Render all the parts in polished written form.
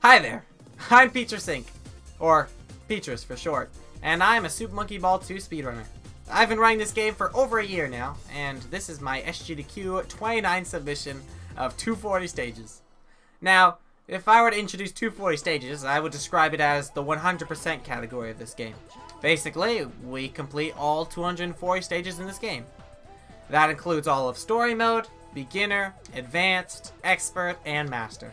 Hi there, I'm Peacher or Peaches for short, and I'm a Super Monkey Ball 2 speedrunner. I've been running this game for over a year now, and this is my SGDQ 29 submission of 240 stages. Now, if I were to introduce 240 stages, I would describe it as the 100% category of this game. Basically, we complete all 240 stages in this game. That includes all of Story Mode, Beginner, Advanced, Expert, and Master.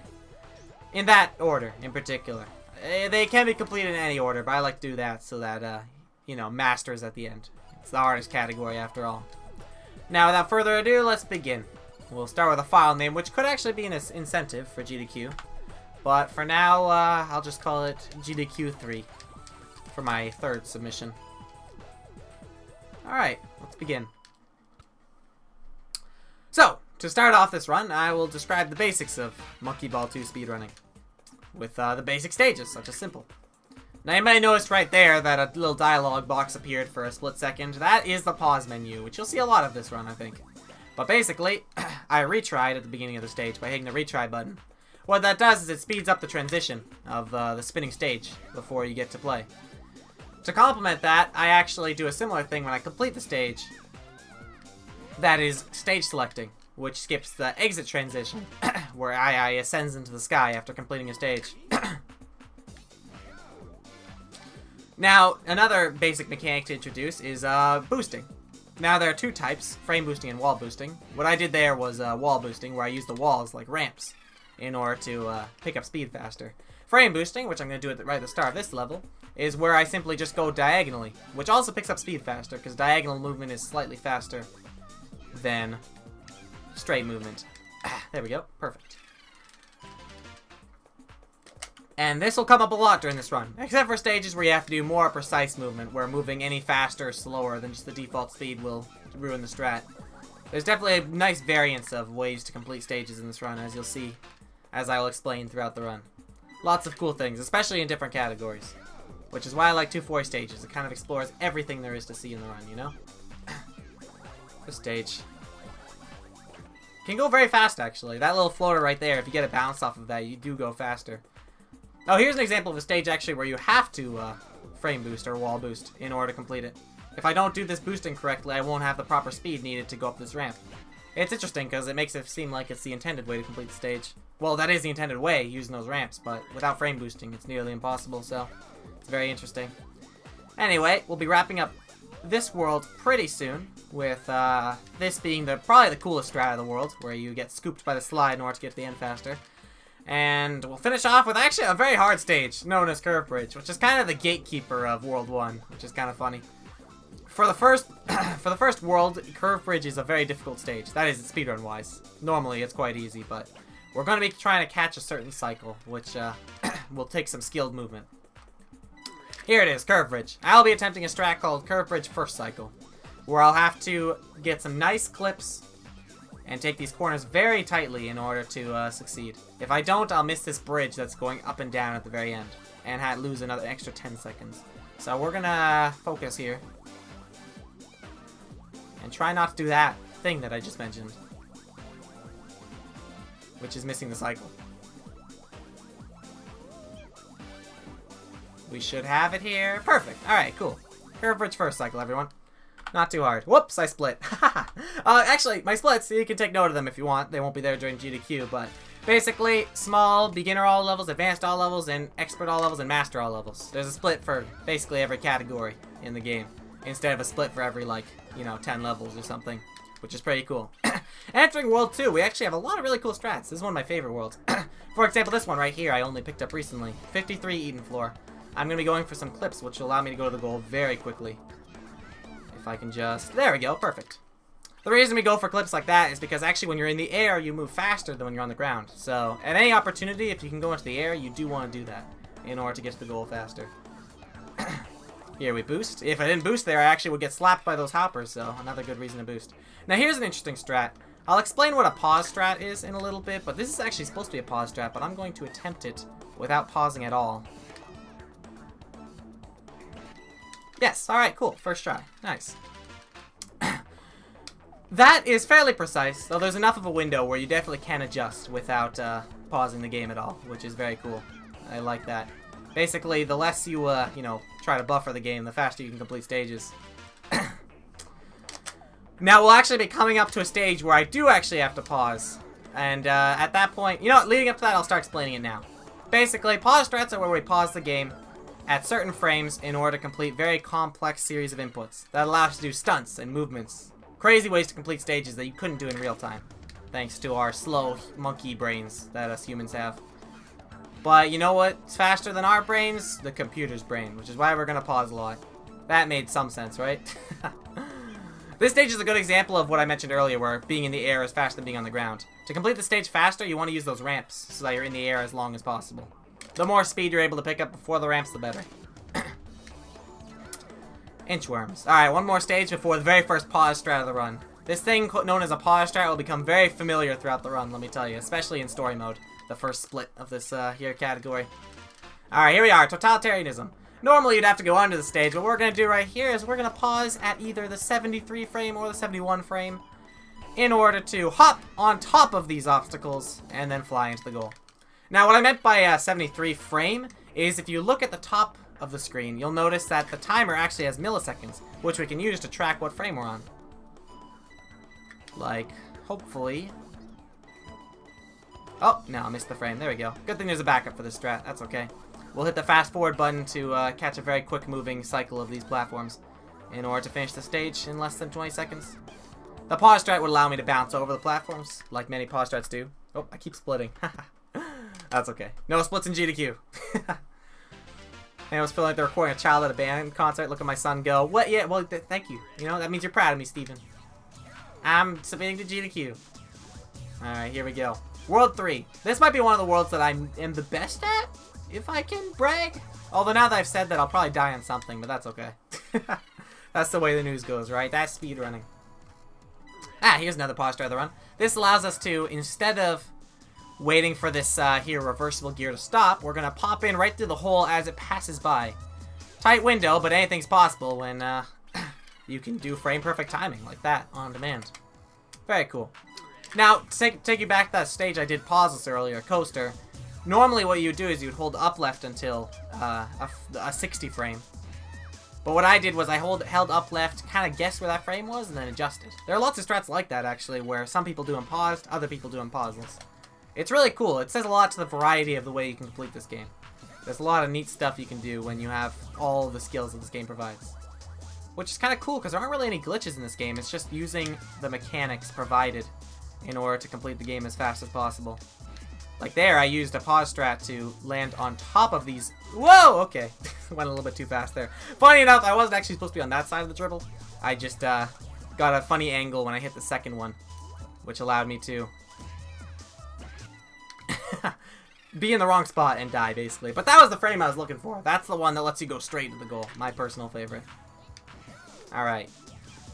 In that order, in particular. They can be completed in any order, but I like to do that so that, Master is at the end. It's the hardest category after all. Now, without further ado, let's begin. We'll start with a file name, which could actually be an incentive for GDQ. But for now, I'll just call it GDQ3 for my third submission. Alright, let's begin. So, to start off this run, I will describe the basics of Monkey Ball 2 speedrunning. With the basic stages, such as simple. Now you may notice right there that a little dialogue box appeared for a split second. That is the pause menu, which you'll see a lot of this run, I think. But basically, I retried at the beginning of the stage by hitting the retry button. What that does is it speeds up the transition of the spinning stage before you get to play. To complement that, I actually do a similar thing when I complete the stage. That is stage selecting, which skips the exit transition, where II ascends into the sky after completing a stage. Now, another basic mechanic to introduce is boosting. Now, there are two types, frame boosting and wall boosting. What I did there was wall boosting, where I used the walls like ramps in order to pick up speed faster. Frame boosting, which I'm going to do right at the start of this level, is where I simply just go diagonally, which also picks up speed faster, because diagonal movement is slightly faster than straight movement. There we go. Perfect. And this will come up a lot during this run, except for stages where you have to do more precise movement, where moving any faster or slower than just the default speed will ruin the strat. There's definitely a nice variance of ways to complete stages in this run, as you'll see, as I will explain throughout the run. Lots of cool things, especially in different categories, which is why I like 240 stages. It kind of explores everything there is to see in the run, you know? This stage can go very fast, actually. That little floater right there, if you get a bounce off of that, you do go faster. Oh, here's an example of a stage, actually, where you have to frame boost or wall boost in order to complete it. If I don't do this boosting correctly, I won't have the proper speed needed to go up this ramp. It's interesting, because it makes it seem like it's the intended way to complete the stage. Well, that is the intended way, using those ramps, but without frame boosting, it's nearly impossible, so it's very interesting. Anyway, we'll be wrapping up this world pretty soon, with this being probably the coolest strat of the world, where you get scooped by the slide in order to get to the end faster. And we'll finish off with actually a very hard stage, known as Curve Bridge, which is kind of the gatekeeper of World 1, which is kind of funny. For the first world, Curve Bridge is a very difficult stage. That is, speedrun-wise. Normally, it's quite easy, but we're going to be trying to catch a certain cycle, which will take some skilled movement. Here it is, Curve Bridge. I'll be attempting a strat called Curve Bridge First Cycle, where I'll have to get some nice clips and take these corners very tightly in order to succeed. If I don't, I'll miss this bridge that's going up and down at the very end, and lose another extra 10 seconds. So we're gonna focus here, and try not to do that thing that I just mentioned, which is missing the cycle. We should have it here. Perfect. Alright, cool. Curve Bridge First Cycle, everyone. Not too hard. Whoops, I split. Actually, my splits, you can take note of them if you want. They won't be there during GDQ, but basically, small, beginner all levels, advanced all levels, and expert all levels, and master all levels. There's a split for basically every category in the game, instead of a split for every, 10 levels or something, which is pretty cool. Entering World 2, we actually have a lot of really cool strats. This is one of my favorite worlds. For example, this one right here I only picked up recently. 53 Eden Floor. I'm going to be going for some clips, which will allow me to go to the goal very quickly. If I can just... There we go, perfect. The reason we go for clips like that is because actually when you're in the air, you move faster than when you're on the ground. So, at any opportunity, if you can go into the air, you do want to do that in order to get to the goal faster. Here we boost. If I didn't boost there, I actually would get slapped by those hoppers, so another good reason to boost. Now here's an interesting strat. I'll explain what a pause strat is in a little bit, but this is actually supposed to be a pause strat, but I'm going to attempt it without pausing at all. Yes, alright, cool. First try. Nice. That is fairly precise, though there's enough of a window where you definitely can adjust without pausing the game at all, which is very cool. I like that. Basically, the less you, you know, try to buffer the game, the faster you can complete stages. Now, we'll actually be coming up to a stage where I do actually have to pause. And, at that point, you know what, leading up to that, I'll start explaining it now. Basically, pause strats are where we pause the game at certain frames in order to complete very complex series of inputs that allow us to do stunts and movements. Crazy ways to complete stages that you couldn't do in real time, thanks to our slow monkey brains that us humans have. But you know what's faster than our brains? The computer's brain, which is why we're going to pause a lot. That made some sense, right? This stage is a good example of what I mentioned earlier, where being in the air is faster than being on the ground. To complete the stage faster, you want to use those ramps, so that you're in the air as long as possible. The more speed you're able to pick up before the ramps, the better. Inchworms. Alright, one more stage before the very first pause strat of the run. This thing known as a pause strat will become very familiar throughout the run, let me tell you, especially in story mode, the first split of this here category. Alright, here we are, totalitarianism. Normally you'd have to go onto the stage, but what we're going to do right here is we're going to pause at either the 73 frame or the 71 frame in order to hop on top of these obstacles and then fly into the goal. Now, what I meant by 73 frame is if you look at the top of the screen, you'll notice that the timer actually has milliseconds, which we can use to track what frame we're on. Like, hopefully... Oh, no, I missed the frame. There we go. Good thing there's a backup for this strat. That's okay. We'll hit the fast forward button to catch a very quick moving cycle of these platforms in order to finish the stage in less than 20 seconds. The pause strat would allow me to bounce over the platforms, like many pause strats do. Oh, I keep splitting. That's okay. No splits in GDQ. And I was feeling like they're recording a child at a band concert. Look at my son go, what? Yeah, well, thank you. You know, that means you're proud of me, Steven. I'm submitting to GDQ. Alright, here we go. World 3. This might be one of the worlds that I am the best at, if I can brag. Although now that I've said that, I'll probably die on something, but that's okay. That's the way the news goes, right? That's speedrunning. Ah, here's another pause strat of the run. This allows us to, instead of waiting for this here reversible gear to stop, we're going to pop in right through the hole as it passes by. Tight window, but anything's possible when you can do frame perfect timing like that on demand. Very cool. Now, to take you back to that stage I did pause this earlier, Coaster. Normally what you would do is you'd hold up left until a 60 frame. But what I did was I held up left, kind of guessed where that frame was, and then adjusted. There are lots of strats like that, actually, where some people do them paused, other people do them pauseless. It's really cool. It says a lot to the variety of the way you can complete this game. There's a lot of neat stuff you can do when you have all the skills that this game provides. Which is kind of cool, because there aren't really any glitches in this game. It's just using the mechanics provided in order to complete the game as fast as possible. Like there, I used a pause strat to land on top of these. Whoa! Okay. Went a little bit too fast there. Funny enough, I wasn't actually supposed to be on that side of the dribble. I just got a funny angle when I hit the second one, which allowed me to be in the wrong spot and die, basically. But that was the frame I was looking for. That's the one that lets you go straight to the goal. My personal favorite. Alright.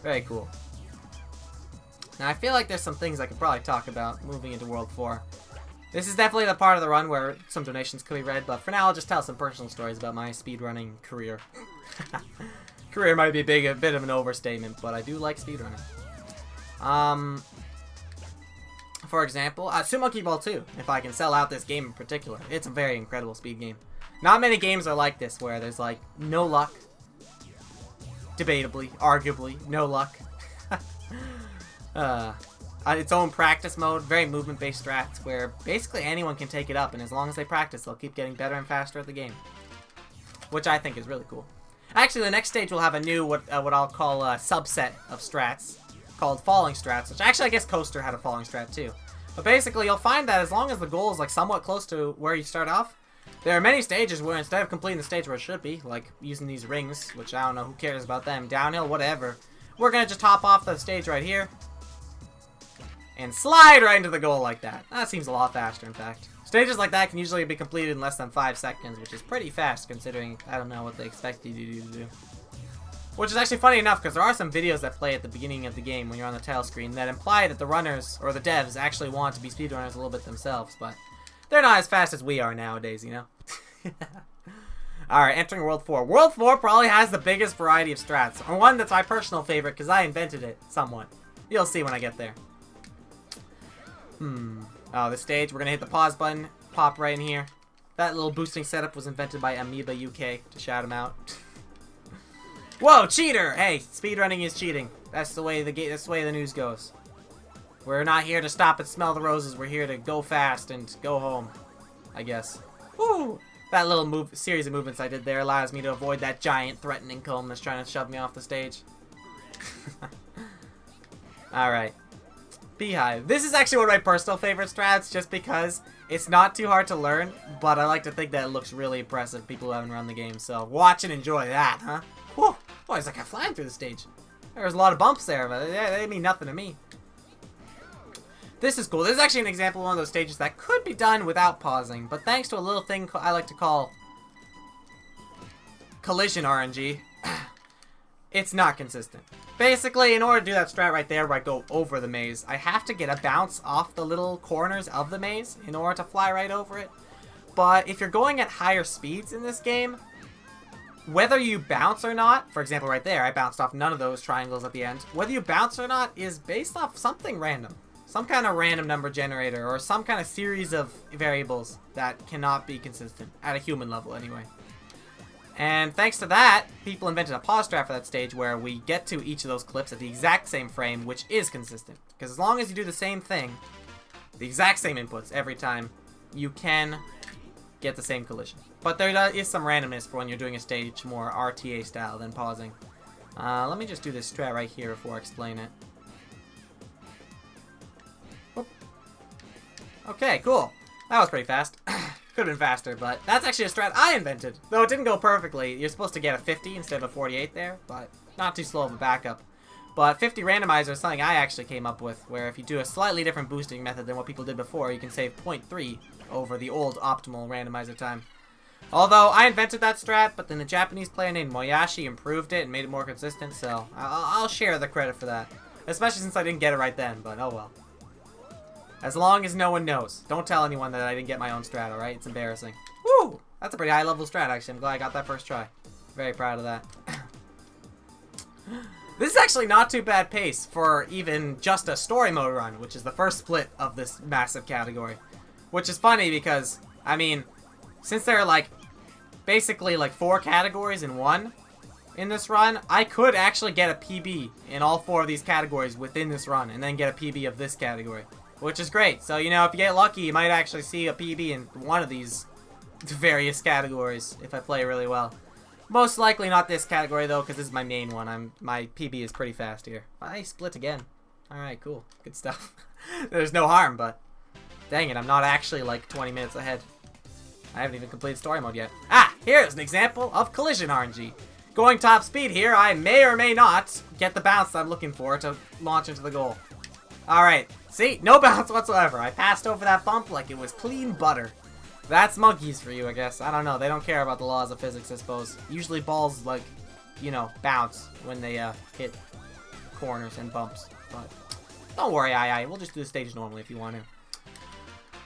Very cool. Now, I feel like there's some things I could probably talk about moving into World 4. This is definitely the part of the run where some donations could be read, but for now I'll just tell some personal stories about my speedrunning career. Career might be a bit of an overstatement, but I do like speedrunning. For example, Monkey Ball 2, if I can sell out this game in particular. It's a very incredible speed game. Not many games are like this, where there's like no luck. Debatably, arguably, no luck. Its own practice mode, very movement-based strats, where basically anyone can take it up, and as long as they practice, they'll keep getting better and faster at the game. Which I think is really cool. Actually, the next stage will have a new, what I'll call a subset of strats, called falling strats, which actually I guess Coaster had a falling strat too. But basically, you'll find that as long as the goal is like somewhat close to where you start off, there are many stages where instead of completing the stage where it should be, like using these rings, which I don't know who cares about them, downhill, whatever, we're going to just hop off the stage right here, and slide right into the goal like that. That seems a lot faster, in fact. Stages like that can usually be completed in less than 5 seconds, which is pretty fast considering I don't know what they expect you to do. Which is actually funny enough, because there are some videos that play at the beginning of the game when you're on the title screen that imply that the runners, or the devs, actually want to be speedrunners a little bit themselves, but they're not as fast as we are nowadays, you know? Alright, entering World 4. World 4 probably has the biggest variety of strats, or one that's my personal favorite because I invented it, somewhat. You'll see when I get there. Oh, this stage, we're going to hit the pause button, pop right in here. That little boosting setup was invented by Amoeba UK to shout him out. Whoa, cheater! Hey, speedrunning is cheating. That's the way the news goes. We're not here to stop and smell the roses. We're here to go fast and go home, I guess. Woo! That little series of movements I did there allows me to avoid that giant threatening comb that's trying to shove me off the stage. Alright. Beehive. This is actually one of my personal favorite strats just because it's not too hard to learn, but I like to think that it looks really impressive, people who haven't run the game. So watch and enjoy that, huh? Whew! Boy, it's like I'm flying through the stage. There's a lot of bumps there, but they mean nothing to me. This is cool. This is actually an example of one of those stages that could be done without pausing, but thanks to a little thing I like to call collision RNG, it's not consistent. Basically, in order to do that strat right there where I go over the maze, I have to get a bounce off the little corners of the maze in order to fly right over it. But if you're going at higher speeds in this game, whether you bounce or not, for example right there, I bounced off none of those triangles at the end, whether you bounce or not is based off something random. Some kind of random number generator, or some kind of series of variables that cannot be consistent, at a human level anyway. And thanks to that, people invented a pause strat for that stage where we get to each of those clips at the exact same frame, which is consistent. Because as long as you do the same thing, the exact same inputs every time, you can get the same collision. But there is some randomness for when you're doing a stage more RTA style than pausing. Let me just do this strat right here before I explain it. Okay, cool. That was pretty fast. Could have been faster, but that's actually a strat I invented. Though it didn't go perfectly. You're supposed to get a 50 instead of a 48 there, but not too slow of a backup. But 50 randomizer is something I actually came up with, where if you do a slightly different boosting method than what people did before, you can save 0.3 over the old optimal randomizer time. Although I invented that strat, but then the Japanese player named Moyashi improved it and made it more consistent, so I'll share the credit for that. Especially since I didn't get it right then, but oh well. As long as no one knows. Don't tell anyone that I didn't get my own strat, alright? It's embarrassing. Woo! That's a pretty high level strat, actually. I'm glad I got that first try. Very proud of that. This is actually not too bad pace for even just a story mode run, which is the first split of this massive category. Which is funny because, I mean, since there are like, basically like 4 categories in one in this run, I could actually get a PB in all 4 of these categories within this run, and then get a PB of this category. Which is great. So, you know, if you get lucky, you might actually see a PB in one of these various categories if I play really well. Most likely not this category, though, because this is my main one. My PB is pretty fast here. I split again. Alright, cool. Good stuff. There's no harm, but dang it, I'm not actually like 20 minutes ahead. I haven't even completed story mode yet. Ah, here's an example of collision RNG. Going top speed here, I may or may not get the bounce I'm looking for to launch into the goal. Alright, see? No bounce whatsoever. I passed over that bump like it was clean butter. That's monkeys for you, I guess. I don't know. They don't care about the laws of physics, I suppose. Usually balls, like, you know, bounce when they hit corners and bumps. But don't worry, we'll just do the stage normally if you want to.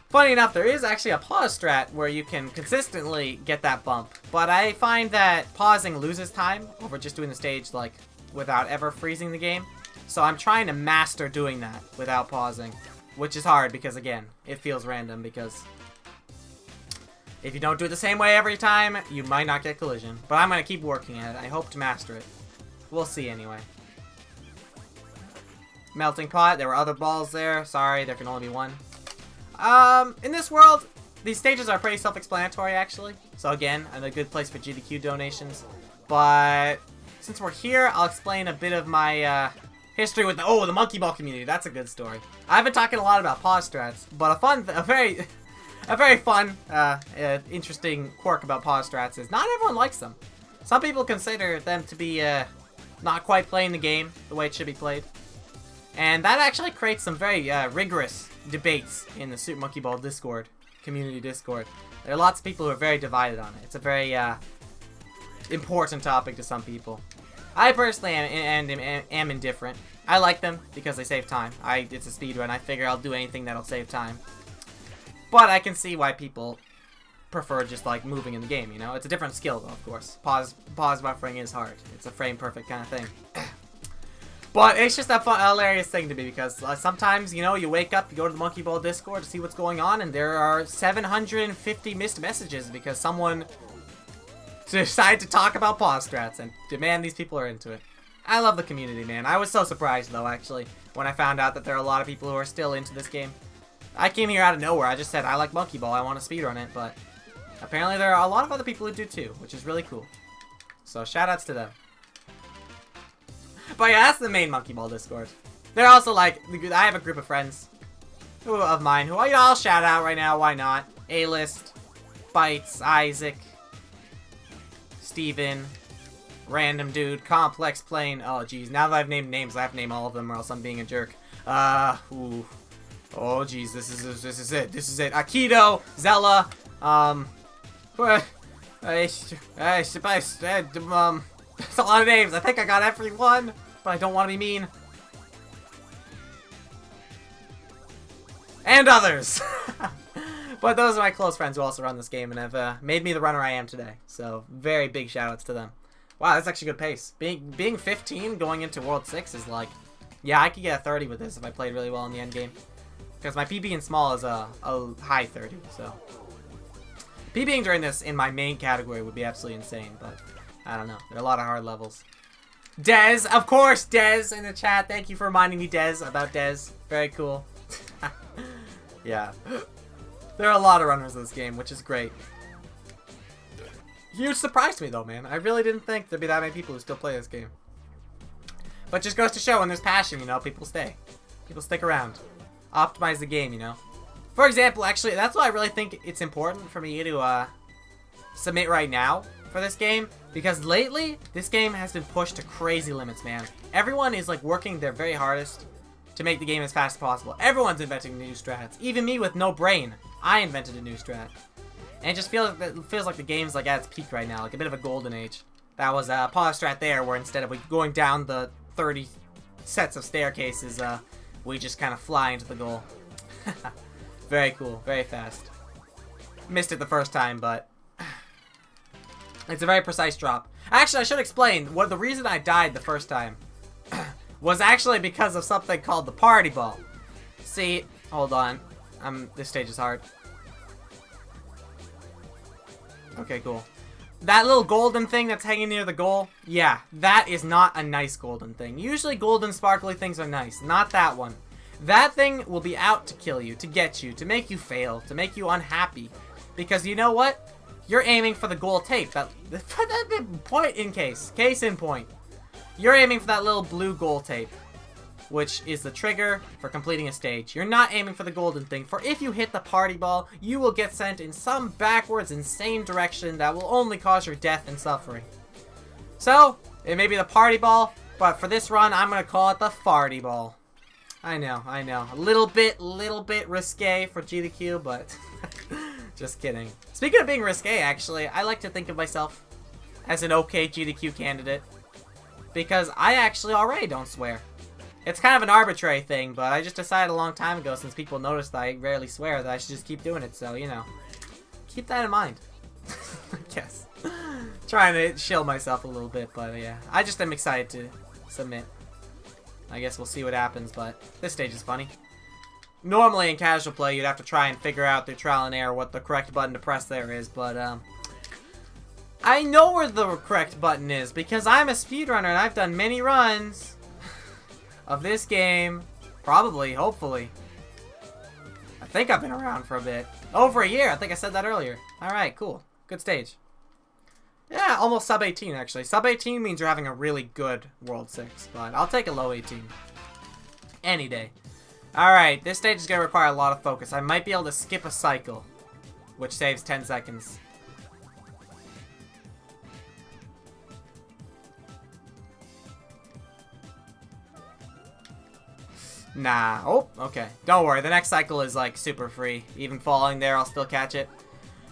Funny enough, there is actually a pause strat where you can consistently get that bump. But I find that pausing loses time over just doing the stage, like, without ever freezing the game. So I'm trying to master doing that without pausing, which is hard because, again, it feels random because if you don't do it the same way every time, you might not get collision. But I'm going to keep working at it. I hope to master it. We'll see anyway. Melting pot. There were other balls there. Sorry, there can only be one. In this world, these stages are pretty self-explanatory, actually. So again, a good place for GDQ donations. But since we're here, I'll explain a bit of my history with the monkey ball community. That's a good story. I've been talking a lot about pause strats, but a very fun, interesting quirk about pause strats is not everyone likes them. Some people consider them to be not quite playing the game the way it should be played, and that actually creates some very rigorous debates in the Super Monkey Ball Discord community Discord. There are lots of people who are very divided on it. It's a very important topic to some people. I personally am indifferent. I like them because they save time. It's a speedrun. I figure I'll do anything that'll save time. But I can see why people prefer just like moving in the game, you know? It's a different skill though, of course. Pause buffering is hard. It's a frame perfect kind of thing. But it's just a fun, hilarious thing to me because sometimes, you know, you wake up, you go to the Monkey Ball Discord to see what's going on, and there are 750 missed messages because someone decided to talk about pause strats, and man, these people are into it. I love the community, man. I was so surprised, though, actually, when I found out that there are a lot of people who are still into this game. I came here out of nowhere. I just said, I like Monkey Ball. I want to speedrun it, but apparently there are a lot of other people who do, too, which is really cool. So, shout-outs to them. But yeah, that's the main Monkey Ball Discord. They're also like, I have a group of friends of mine who I'll shout out right now, why not? A-List, Bites, Isaac, Steven, Random Dude, Complex Plane. Oh geez, now that I've named names, I have to name all of them or else I'm being a jerk. Ooh. Oh geez, this is it. This is it. Aikido, Zella, that's a lot of names. I think I got everyone, but I don't want to be mean. And others. But those are my close friends who also run this game and have made me the runner I am today. So very big shoutouts to them. Wow, that's actually good pace. Being 15 going into World 6 is like, yeah, I could get a 30 with this if I played really well in the end game. Because my PB in small is a high 30, so. PBing during this in my main category would be absolutely insane, but I don't know. There are a lot of hard levels. Dez, of course, Dez in the chat. Thank you for reminding me, Dez, about Dez. Very cool. Yeah. There are a lot of runners in this game, which is great. Huge surprise to me, though, man. I really didn't think there'd be that many people who still play this game. But just goes to show when there's passion, you know, people stay. People stick around. Optimize the game, you know. For example, actually, that's why I really think it's important for me to submit right now for this game. Because lately, this game has been pushed to crazy limits, man. Everyone is, like, working their very hardest to make the game as fast as possible. Everyone's inventing new strats. Even me with no brain, I invented a new strat. And it just feels like the game's like at its peak right now, like a bit of a golden age. That was a pause strat there, where instead of going down the 30 sets of staircases, we just kind of fly into the goal. Very cool, very fast. Missed it the first time, but it's a very precise drop. Actually, I should explain what the reason I died the first time was actually because of something called the party ball. See, hold on. This stage is hard. Okay, cool. That little golden thing that's hanging near the goal, yeah, that is not a nice golden thing. Usually golden sparkly things are nice, not that one. That thing will be out to kill you, to get you, to make you fail, to make you unhappy. Because you know what? You're aiming for the goal tape. That point in case in point. You're aiming for that little blue goal tape, which is the trigger for completing a stage. You're not aiming for the golden thing, for if you hit the party ball, you will get sent in some backwards, insane direction that will only cause your death and suffering. So, it may be the party ball, but for this run, I'm going to call it the farty ball. I know. A little bit risque for GDQ, but just kidding. Speaking of being risque, actually, I like to think of myself as an okay GDQ candidate, because I actually already don't swear. It's kind of an arbitrary thing, but I just decided a long time ago, since people noticed that I rarely swear, that I should just keep doing it, so, you know. Keep that in mind. I guess. Trying to shield myself a little bit, but yeah. I just am excited to submit. I guess we'll see what happens, but this stage is funny. Normally in casual play, you'd have to try and figure out through trial and error what the correct button to press there is, but, I know where the correct button is, because I'm a speedrunner and I've done many runs of this game. Probably, hopefully. I think I've been around for a bit. Over a year, I think I said that earlier. Alright, cool. Good stage. Yeah, almost sub 18 actually. Sub 18 means you're having a really good World 6, but I'll take a low 18. Any day. Alright, this stage is going to require a lot of focus. I might be able to skip a cycle, which saves 10 seconds. Nah. Oh, okay. Don't worry. The next cycle is, like, super free. Even falling there, I'll still catch it.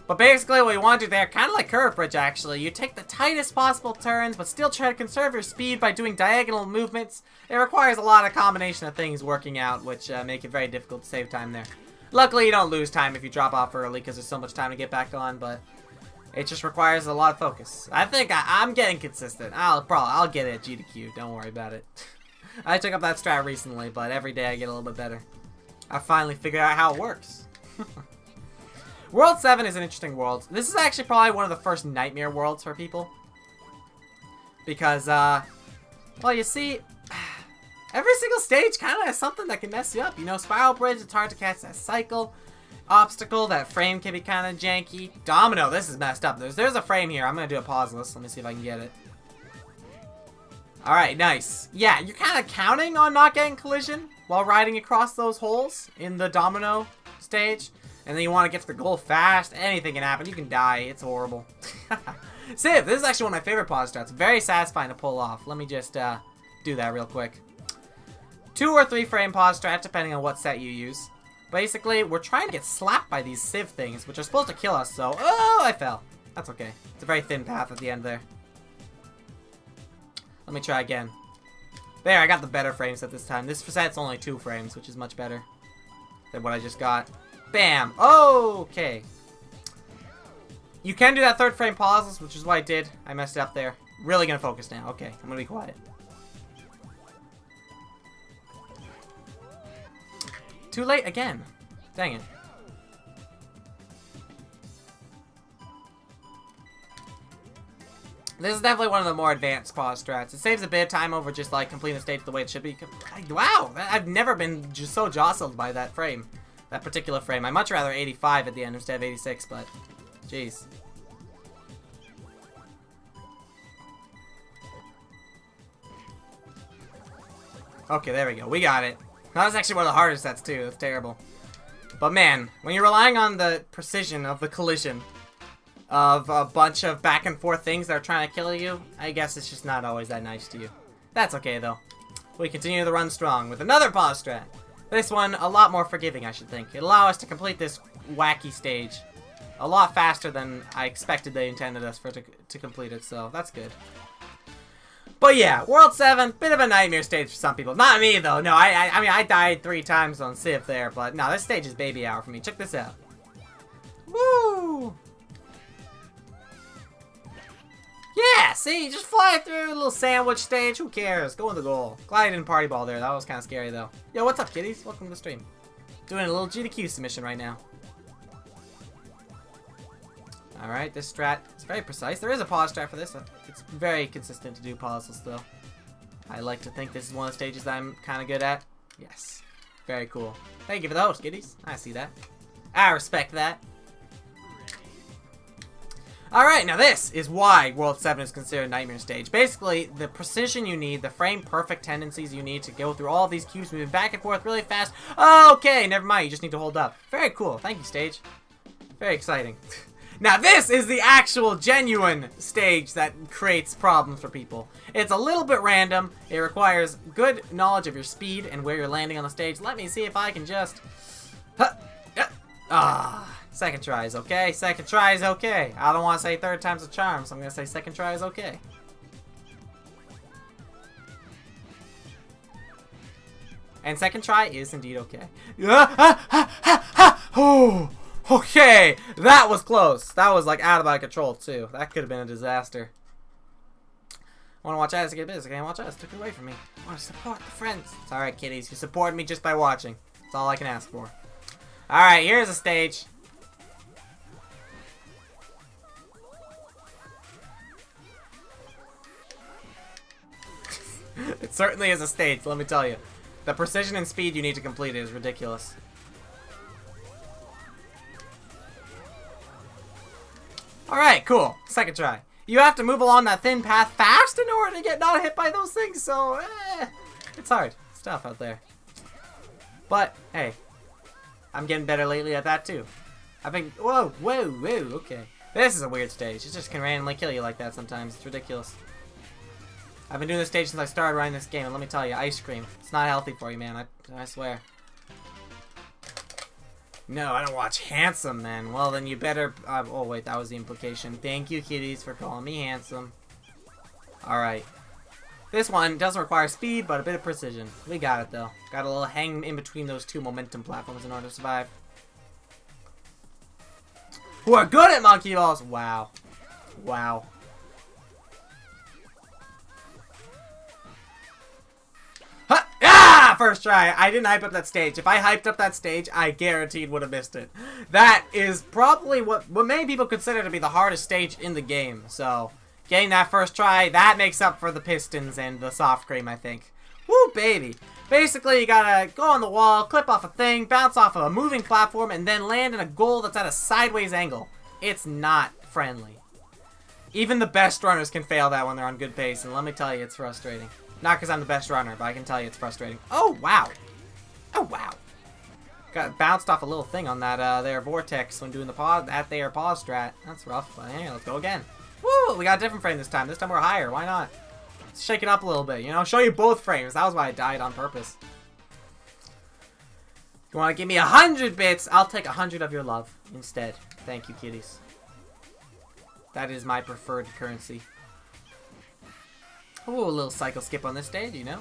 But basically, what you want to do there, kind of like Curve Bridge, actually, you take the tightest possible turns, but still try to conserve your speed by doing diagonal movements. It requires a lot of combination of things working out, which make it very difficult to save time there. Luckily, you don't lose time if you drop off early, because there's so much time to get back on, but it just requires a lot of focus. I think I'm getting consistent. I'll get it at GDQ. Don't worry about it. I took up that strat recently, but every day I get a little bit better. I finally figured out how it works. World 7 is an interesting world. This is actually probably one of the first nightmare worlds for people. Because, well, you see, every single stage kind of has something that can mess you up. You know, Spiral Bridge, it's hard to catch that cycle. Obstacle, that frame can be kind of janky. Domino, this is messed up. There's a frame here. I'm going to do a pauseless. Let me see if I can get it. Alright, nice. Yeah, you're kind of counting on not getting collision while riding across those holes in the domino stage. And then you want to get to the goal fast. Anything can happen. You can die. It's horrible. Civ, this is actually one of my favorite pause strats. Very satisfying to pull off. Let me just do that real quick. 2 or 3 frame pause strat, depending on what set you use. Basically, we're trying to get slapped by these Civ things, which are supposed to kill us, so... Oh, I fell. That's okay. It's a very thin path at the end there. Let me try again. There, I got the better frame set this time. This set's only 2 frames, which is much better than what I just got. Bam! Okay. You can do that 3rd frame pauses, which is what I did. I messed it up there. Really gonna focus now. Okay, I'm gonna be quiet. Too late again. Dang it. This is definitely one of the more advanced pause strats. It saves a bit of time over just like completing the stage the way it should be. Wow, I've never been just so jostled by that frame. That particular frame. I'd much rather 85 at the end instead of 86, but jeez. Okay, there we go. We got it. That was actually one of the hardest sets too. That's terrible. But man, when you're relying on the precision of the collision of a bunch of back and forth things that are trying to kill you, I guess it's just not always that nice to you. That's okay though. We continue the run strong with another pause strat. This one, a lot more forgiving, I should think. It'll allow us to complete this wacky stage a lot faster than I expected they intended us to complete it, so that's good. But yeah, World 7, bit of a nightmare stage for some people. Not me, though. No, I mean, I died 3 times on Civ there, but no, this stage is baby hour for me. Check this out. Woo! Yeah, see, just fly through a little sandwich stage. Who cares? Go in the goal. Glad I didn't party ball there. That was kind of scary, though. Yo, what's up, kiddies? Welcome to the stream. Doing a little GDQ submission right now. Alright, this strat is very precise. There is a pause strat for this. It's very consistent to do pauses, though. I like to think this is one of the stages that I'm kind of good at. Yes. Very cool. Thank you for the host, kiddies. I see that. I respect that. Alright, now this is why World 7 is considered a nightmare stage. Basically, the precision you need, the frame-perfect tendencies you need to go through all of these cubes moving back and forth really fast. Okay, never mind. You just need to hold up. Very cool. Thank you, stage. Very exciting. Now, this is the actual, genuine stage that creates problems for people. It's a little bit random. It requires good knowledge of your speed and where you're landing on the stage. Let me see if I can just... Second try is okay. Second try is okay. I don't want to say 3rd time's a charm, so I'm going to say second try is okay. And second try is indeed okay. Oh, okay. That was close. That was like out of my control too. That could have been a disaster. I want to watch ads to get business. I can't watch ads. Took it away from me. I want to support the friends. It's alright, kiddies. You support me just by watching. That's all I can ask for. Alright, here's a stage. It certainly is a stage, let me tell you. The precision and speed you need to complete it is ridiculous. Alright, cool. Second try. You have to move along that thin path fast in order to get not hit by those things, so it's hard. It's tough out there. But, hey, I'm getting better lately at that too. I've been, whoa, okay. This is a weird stage. It just can randomly kill you like that sometimes. It's ridiculous. I've been doing this stage since I started running this game, and let me tell you, ice cream. It's not healthy for you, man. I swear. No, I don't watch handsome, man. Well, then you better... oh, wait, that was the implication. Thank you, kiddies, for calling me handsome. Alright. This one doesn't require speed, but a bit of precision. We got it, though. Got a little hang in between those 2 momentum platforms in order to survive. Who are good at monkey balls! Wow. Wow. first try. I didn't hype up that stage. If I hyped up that stage, I guaranteed would have missed it. That is probably what many people consider to be the hardest stage in the game. So, getting that first try, that makes up for the pistons and the soft cream, I think. Woo, baby. Basically, you gotta go on the wall, clip off a thing, bounce off of a moving platform, and then land in a goal that's at a sideways angle. It's not friendly. Even the best runners can fail that when they're on good pace, and let me tell you, it's frustrating. Not because I'm the best runner, but I can tell you it's frustrating. Oh, wow. Oh, wow. Got bounced off a little thing on that there vortex when doing the pause, pause strat. That's rough, but hey, let's go again. Woo, we got a different frame this time. This time we're higher. Why not? Let's shake it up a little bit, you know? Show you both frames. That was why I died on purpose. You want to give me 100 bits? I'll take 100 of your love instead. Thank you, kitties. That is my preferred currency. Ooh, a little cycle skip on this stage, you know?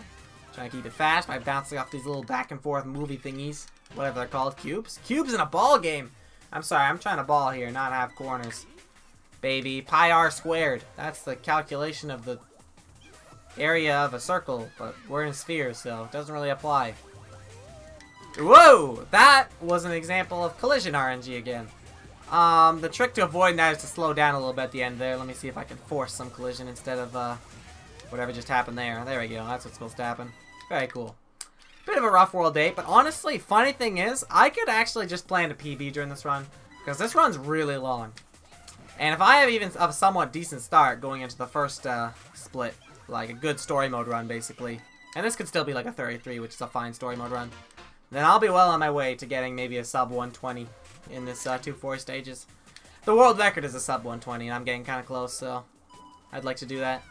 Trying to keep it fast by bouncing off these little back and forth movie thingies. Whatever they're called. Cubes? Cubes in a ball game! I'm sorry, I'm trying to ball here, not have corners. Baby. Pi r squared. That's the calculation of the area of a circle, but we're in spheres, so it doesn't really apply. Whoa! That was an example of collision RNG again. The trick to avoiding that is to slow down a little bit at the end there. Let me see if I can force some collision instead of whatever just happened there. There we go. That's what's supposed to happen. Very cool. Bit of a rough world 8, but honestly, funny thing is, I could actually just plan a PB during this run, because this run's really long. And if I have even a somewhat decent start going into the first split, like a good story mode run, basically, and this could still be like a 33, which is a fine story mode run, then I'll be well on my way to getting maybe a sub 120 in this 2-4 stages. The world record is a sub 120, and I'm getting kind of close, so I'd like to do that.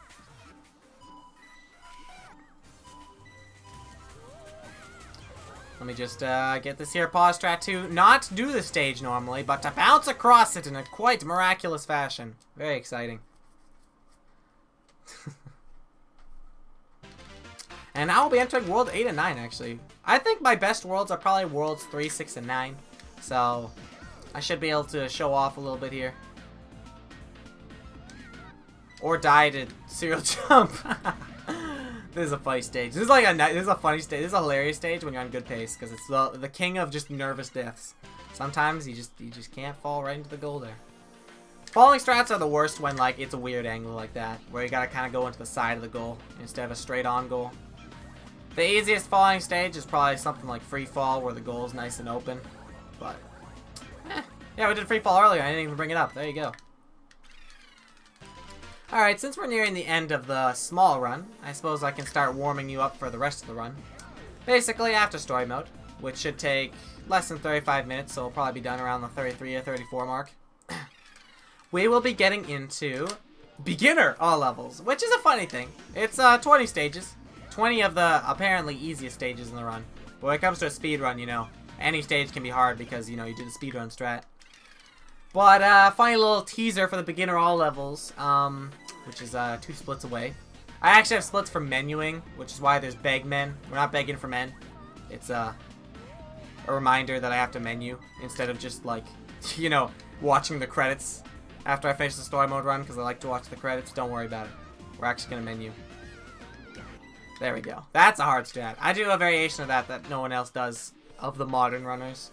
Let me just get this here pause strat to not do the stage normally, but to bounce across it in a quite miraculous fashion. Very exciting. And now we'll be entering World 8 and 9, actually. I think my best worlds are probably Worlds 3, 6, and 9. So, I should be able to show off a little bit here. Or die to serial jump. This is a funny stage. This is like this is a funny stage. This is a hilarious stage when you're on good pace, because it's the king of just nervous deaths. Sometimes you just can't fall right into the goal there. Falling strats are the worst when like it's a weird angle like that, where you gotta kind of go into the side of the goal instead of a straight on goal. The easiest falling stage is probably something like free fall, where the goal is nice and open. But yeah, we did free fall earlier. I didn't even bring it up. There you go. Alright, since we're nearing the end of the small run, I suppose I can start warming you up for the rest of the run. Basically, after story mode, which should take less than 35 minutes, so we'll probably be done around the 33 or 34 mark. We will be getting into beginner all levels, which is a funny thing. It's 20 stages. 20 of the apparently easiest stages in the run. But when it comes to a speed run, you know, any stage can be hard because, you know, you do the speed run strat. But, funny little teaser for the beginner all levels, which is 2 splits away. I actually have splits for menuing, which is why there's beg men. We're not begging for men. It's a reminder that I have to menu instead of just, like, you know, watching the credits after I finish the story mode run, because I like to watch the credits. Don't worry about it. We're actually going to menu. There we go. That's a hard strat. I do a variation of that no one else does of the modern runners,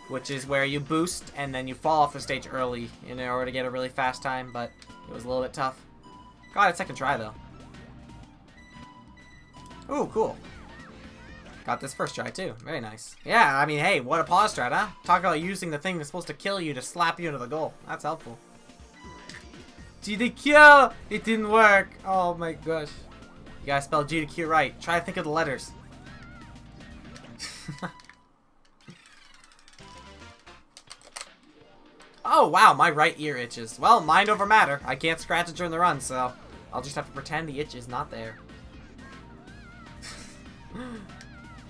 which is where you boost and then you fall off the stage early in order to get a really fast time, but it was a little bit tough. Got it second try, though. Ooh, cool. Got this first try, too. Very nice. Yeah, I mean, hey, what a pause strat, huh? Talk about using the thing that's supposed to kill you to slap you into the goal. That's helpful. SGDQ! It didn't work. Oh my gosh. You gotta spell SGDQ right. Try to think of the letters. Oh, wow, my right ear itches. Well, mind over matter. I can't scratch it during the run, so I'll just have to pretend the itch is not there.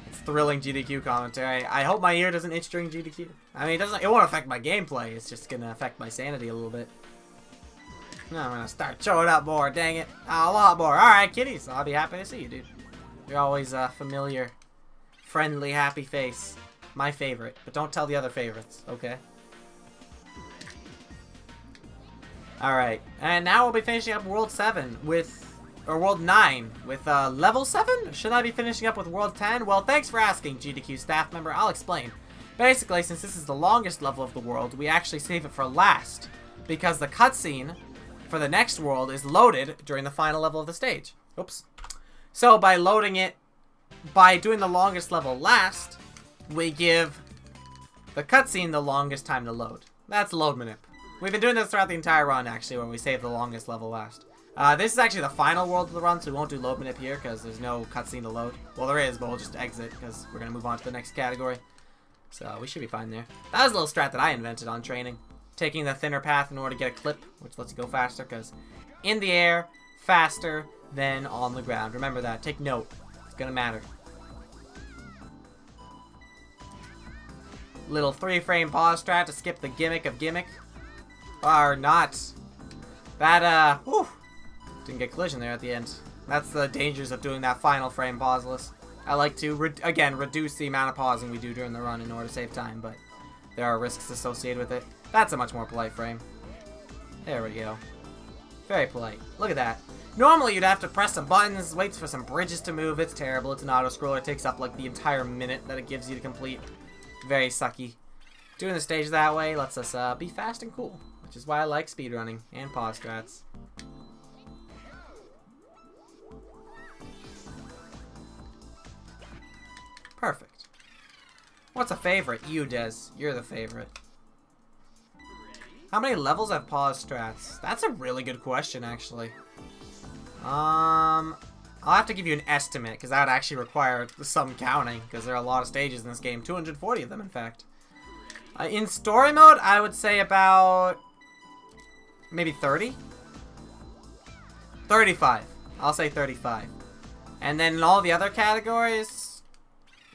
It's thrilling GDQ commentary. I hope my ear doesn't itch during GDQ. I mean, it won't affect my gameplay. It's just gonna affect my sanity a little bit. No, I'm gonna start showing up more, dang it. A lot more. Alright, kitties. I'll be happy to see you, dude. You're always a familiar, friendly, happy face. My favorite. But don't tell the other favorites, okay? Alright, and now we'll be finishing up World 7 with or World 9 with level 7? Should I be finishing up with World 10? Well, thanks for asking, GDQ staff member. I'll explain. Basically, since this is the longest level of the world, we actually save it for last, because the cutscene for the next world is loaded during the final level of the stage. Oops. So by loading it, by doing the longest level last, we give the cutscene the longest time to load. That's load manip. We've been doing this throughout the entire run, actually, where we save the longest level last. This is actually the final world of the run, so we won't do load manip here, because there's no cutscene to load. Well, there is, but we'll just exit, because we're going to move on to the next category. So we should be fine there. That was a little strat that I invented on training. Taking the thinner path in order to get a clip, which lets you go faster, because in the air, faster than on the ground. Remember that. Take note. It's going to matter. Little 3-frame pause strat to skip the gimmick of gimmick. Or not. That, whew, didn't get collision there at the end. That's the dangers of doing that final frame pauseless. I like to, again, reduce the amount of pausing we do during the run in order to save time, but there are risks associated with it. That's a much more polite frame. There we go. Very polite. Look at that. Normally, you'd have to press some buttons, wait for some bridges to move. It's terrible. It's an auto-scroller. It takes up, like, the entire minute that it gives you to complete. Very sucky. Doing the stage that way lets us be fast and cool, which is why I like speedrunning and pause strats. Perfect. What's a favorite? You, Des. You're the favorite. How many levels have pause strats? That's a really good question, actually. I'll have to give you an estimate, because that would actually require some counting, because there are a lot of stages in this game. 240 of them, in fact. In story mode, I would say about maybe 30? 35. I'll say 35. And then in all the other categories,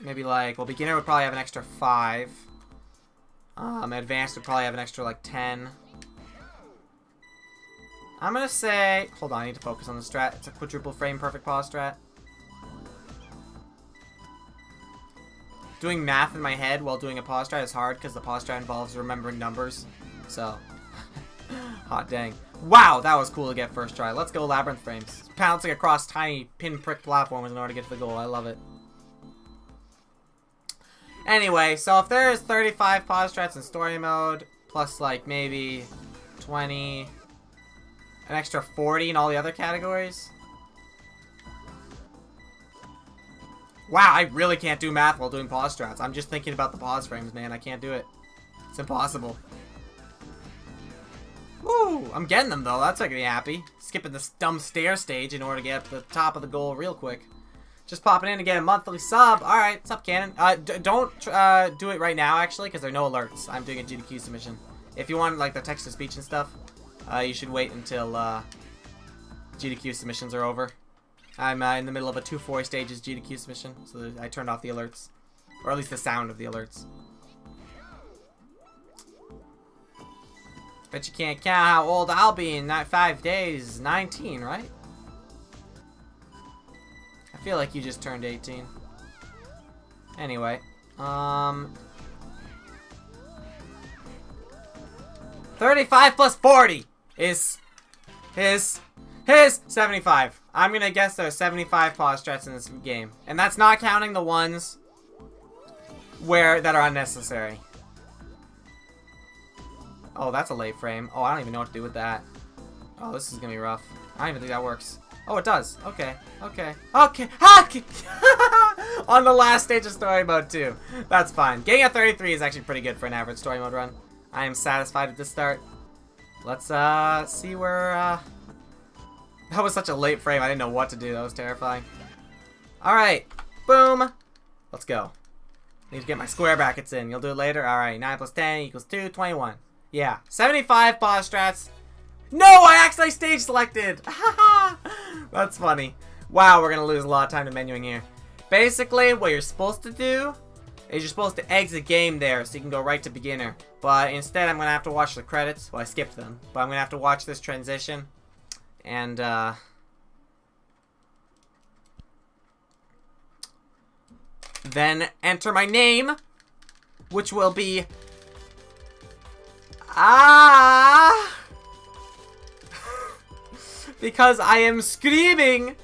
maybe like, well, beginner would probably have an extra 5. Advanced would probably have an extra like 10. I'm gonna say, hold on, I need to focus on the strat. It's a quadruple frame perfect pause strat. Doing math in my head while doing a pause strat is hard because the pause strat involves remembering numbers. So, hot dang. Wow, that was cool to get first try. Let's go labyrinth frames. Pouncing across tiny pinprick platforms in order to get to the goal. I love it. Anyway, so if there's 35 pause strats in story mode, plus like maybe 20, an extra 40 in all the other categories. Wow, I really can't do math while doing pause strats. I'm just thinking about the pause frames, man. I can't do it. It's impossible. Woo! I'm getting them, though. That's making me happy. Skipping this dumb stair stage in order to get up to the top of the goal real quick. Just popping in to get a monthly sub. Alright, sub cannon. Don't do it right now, actually, because there are no alerts. I'm doing a GDQ submission. If you want, like, the text-to-speech and stuff, you should wait until GDQ submissions are over. I'm in the middle of a 240 stages GDQ submission, so I turned off the alerts. Or at least the sound of the alerts. Bet you can't count how old I'll be in 5 days. 19, right? I feel like you just turned 18. Anyway, 35 plus 40 is 75. I'm gonna guess there are 75 pause strats in this game, and that's not counting the ones that are unnecessary. Oh, that's a late frame. Oh, I don't even know what to do with that. Oh, this is gonna be rough. I don't even think that works. Oh, it does. Okay. Okay. Okay. Okay. On the last stage of story mode, too. That's fine. Getting a 33 is actually pretty good for an average story mode run. I am satisfied with this start. Let's see where that was such a late frame. I didn't know what to do. That was terrifying. Alright. Boom. Let's go. Need to get my square brackets in. You'll do it later? Alright. 9 plus 10 equals 2. 21. Yeah. 75 pause strats. No! I actually stage selected! That's funny. Wow, we're going to lose a lot of time to menuing here. Basically, what you're supposed to do is you're supposed to exit game there so you can go right to beginner. But instead, I'm going to have to watch the credits. Well, I skipped them. But I'm going to have to watch this transition. And, then enter my name, which will be... because I am screaming.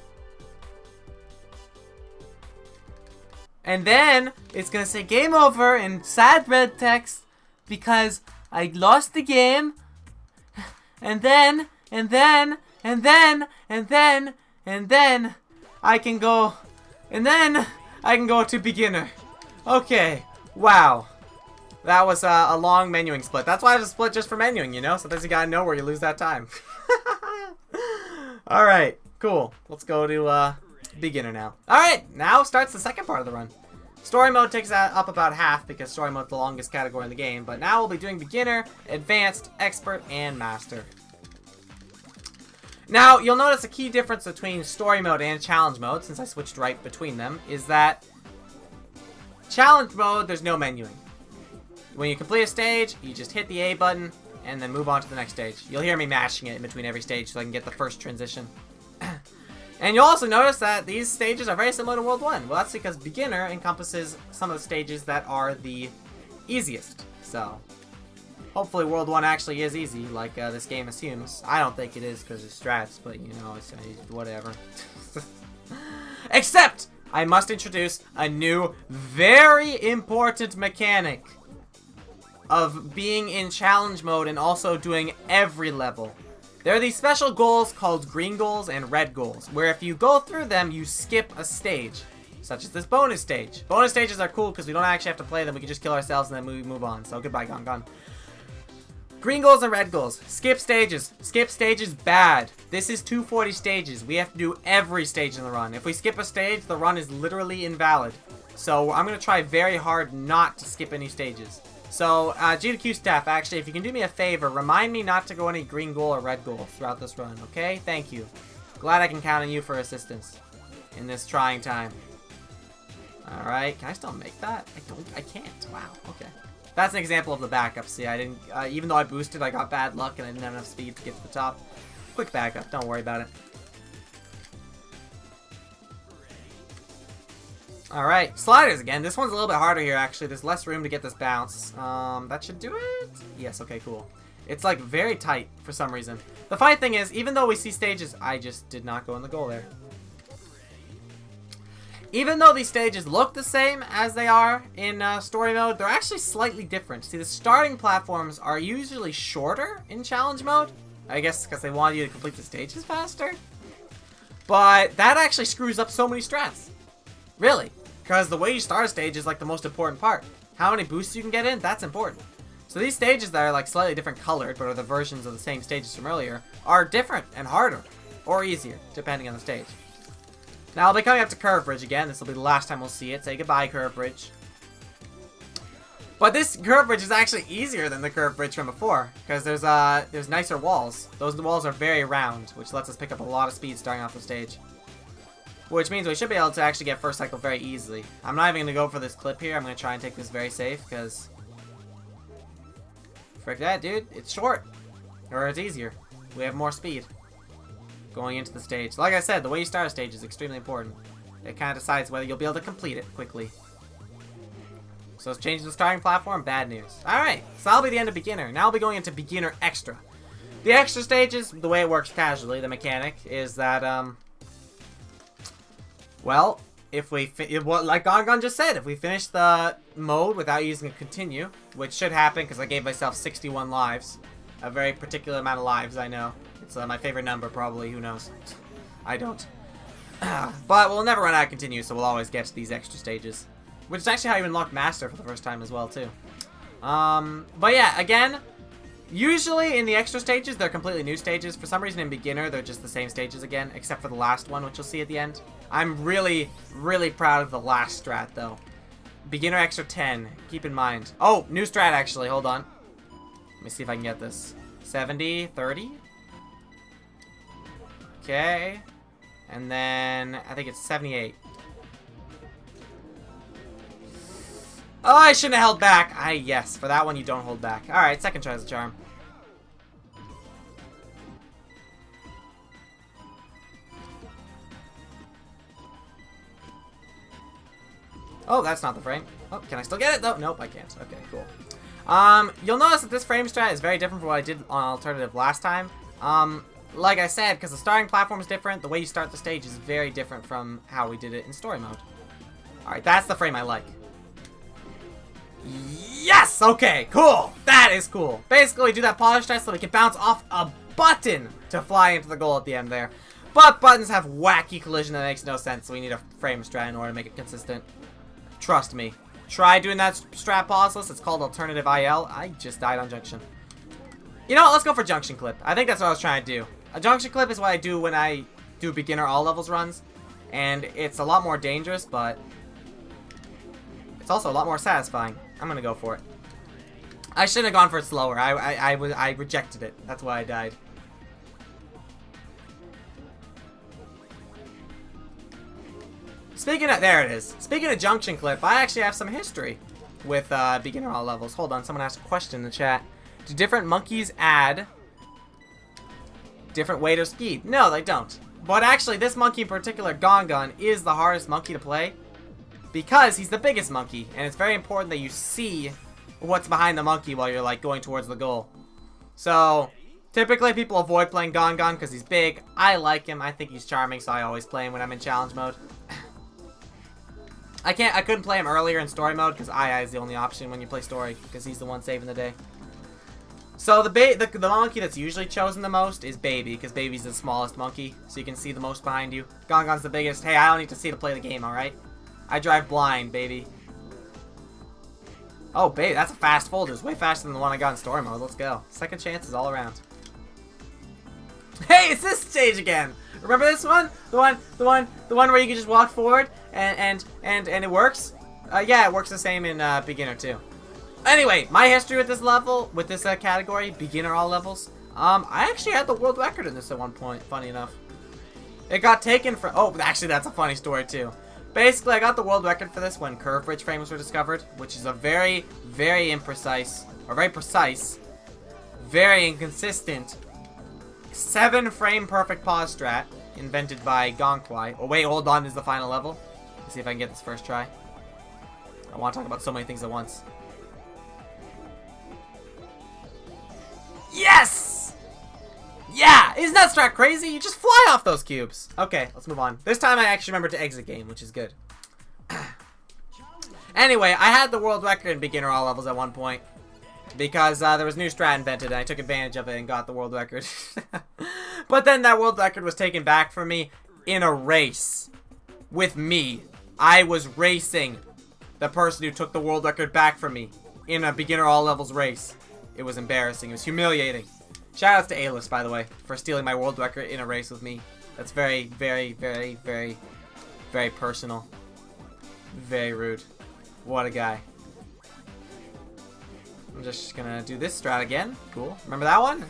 And then it's gonna say game over in sad red text because I lost the game. And then I can go, to beginner. Okay, wow. That was a long menuing split. That's why I have a split just for menuing, you know? Sometimes you gotta know where you lose that time. Alright, cool. Let's go to beginner now. Alright, now starts the second part of the run. Story mode takes that up about half because story mode is the longest category in the game. But now we'll be doing beginner, advanced, expert, and master. Now, you'll notice a key difference between story mode and challenge mode, since I switched right between them, is that challenge mode, there's no menuing. When you complete a stage, you just hit the A button, and then move on to the next stage. You'll hear me mashing it in between every stage so I can get the first transition. And you'll also notice that these stages are very similar to World 1. Well, that's because beginner encompasses some of the stages that are the easiest. So, hopefully World 1 actually is easy, like this game assumes. I don't think it is because of strats, but you know, it's whatever. Except, I must introduce a new, very important mechanic of being in challenge mode and also doing every level. There are these special goals called green goals and red goals, where if you go through them, you skip a stage, such as this bonus stage. Bonus stages are cool because we don't actually have to play them. We can just kill ourselves and then we move on. So goodbye, gone. Green goals and red goals. Skip stages. Skip stages, bad. This is 240 stages. We have to do every stage in the run. If we skip a stage, the run is literally invalid. So I'm going to try very hard not to skip any stages. So, SGDQ staff, actually, if you can do me a favor, remind me not to go any green goal or red goal throughout this run, okay? Thank you. Glad I can count on you for assistance in this trying time. Alright, can I still make that? I can't. Wow, okay. That's an example of the backup. See, I didn't, even though I boosted, I got bad luck and I didn't have enough speed to get to the top. Quick backup, don't worry about it. Alright, sliders again. This one's a little bit harder here, actually. There's less room to get this bounce. That should do it? Yes, okay, cool. It's, like, very tight for some reason. The funny thing is, even though we see stages, I just did not go in the goal there. Even though these stages look the same as they are in story mode, they're actually slightly different. See, the starting platforms are usually shorter in challenge mode. I guess because they want you to complete the stages faster. But that actually screws up so many strats. Really. Because the way you start a stage is like the most important part. How many boosts you can get in, that's important. So these stages that are like slightly different colored, but are the versions of the same stages from earlier, are different and harder. Or easier, depending on the stage. Now I'll be coming up to Curve Bridge again. This will be the last time we'll see it. Say goodbye, Curve Bridge. But this Curve Bridge is actually easier than the Curve Bridge from before. Because there's nicer walls. Those walls are very round, which lets us pick up a lot of speed starting off the stage. Which means we should be able to actually get first cycle very easily. I'm not even going to go for this clip here. I'm going to try and take this very safe, because... frick that, dude. It's short. Or it's easier. We have more speed going into the stage. Like I said, the way you start a stage is extremely important. It kind of decides whether you'll be able to complete it quickly. So it's changing the starting platform, bad news. Alright, so that'll be the end of beginner. Now I'll be going into beginner extra. The extra stages, the way it works casually, the mechanic, is that, well, if we, like Gongon just said, if we finish the mode without using a continue, which should happen because I gave myself 61 lives, a very particular amount of lives, I know. It's my favorite number, probably, who knows. I don't. But we'll never run out of continue, so we'll always get to these extra stages. Which is actually how you unlock Master for the first time as well, too. But yeah, again, usually in the extra stages, they're completely new stages. For some reason in beginner, they're just the same stages again, except for the last one, which you'll see at the end. I'm really, really proud of the last strat, though. Beginner extra 10. Keep in mind. Oh, new strat, actually. Hold on. Let me see if I can get this. 70, 30. Okay. And then, I think it's 78. Oh, I shouldn't have held back. Yes, for that one, you don't hold back. Alright, second try is a charm. Oh, that's not the frame. Oh, can I still get it, though? Nope, I can't. Okay, cool. You'll notice that this frame strat is very different from what I did on Alternative last time. like I said, because the starting platform is different, the way you start the stage is very different from how we did it in story mode. Alright, that's the frame I like. Yes! Okay, cool! That is cool. Basically, do that polish test so we can bounce off a button to fly into the goal at the end there. But buttons have wacky collision that makes no sense, so we need a frame strat in order to make it consistent. Trust me. Try doing that strat pauseless. It's called alternative IL. I just died on junction. You know what? Let's go for junction clip. I think that's what I was trying to do. A junction clip is what I do when I do beginner all levels runs. And it's a lot more dangerous, but it's also a lot more satisfying. I'm gonna go for it. I should have gone for it slower. I rejected it. That's why I died. Speaking of, there it is. Speaking of junction clip, I actually have some history with beginner all levels. Hold on, someone asked a question in the chat. Do different monkeys add different weight or speed? No, they don't. But actually, this monkey in particular, Gongon, is the hardest monkey to play because he's the biggest monkey, and it's very important that you see what's behind the monkey while you're like going towards the goal. So typically people avoid playing Gongon because he's big. I like him. I think he's charming, so I always play him when I'm in challenge mode. I couldn't play him earlier in story mode because II is the only option when you play story because he's the one saving the day. So the monkey that's usually chosen the most is Baby, because Baby's the smallest monkey, so you can see the most behind you. Gongon's the biggest. Hey, I don't need to see to play the game, alright? I drive blind, baby. Oh, baby, that's a fast folder. It's way faster than the one I got in story mode. Let's go. Second chances all around. Hey, it's this stage again! Remember this one? The one where you can just walk forward and it works? Yeah, it works the same in beginner too. Anyway, my history with this level, with this category, beginner all levels. I actually had the world record in this at one point, funny enough. It got taken from, oh, actually that's a funny story too. Basically, I got the world record for this when curve bridge frames were discovered, which is a very, very imprecise, or very precise, very inconsistent 7-frame perfect pause strat invented by Gonkwai. Oh wait, hold on, this is the final level. Let's see if I can get this first try. I want to talk about so many things at once. Yes! Yeah! Isn't that strat crazy? You just fly off those cubes. Okay, let's move on. This time I actually remembered to exit game, which is good. Anyway, I had the world record in beginner all levels at one point. Because there was new strat invented and I took advantage of it and got the world record. But then that world record was taken back from me in a race. With me. I was racing the person who took the world record back from me in a beginner all levels race. It was embarrassing. It was humiliating. Shoutouts to A-List, by the way, for stealing my world record in a race with me. That's very, very, very, very, very personal. Very rude. What a guy. I'm just gonna do this strat again. Cool. Remember that one?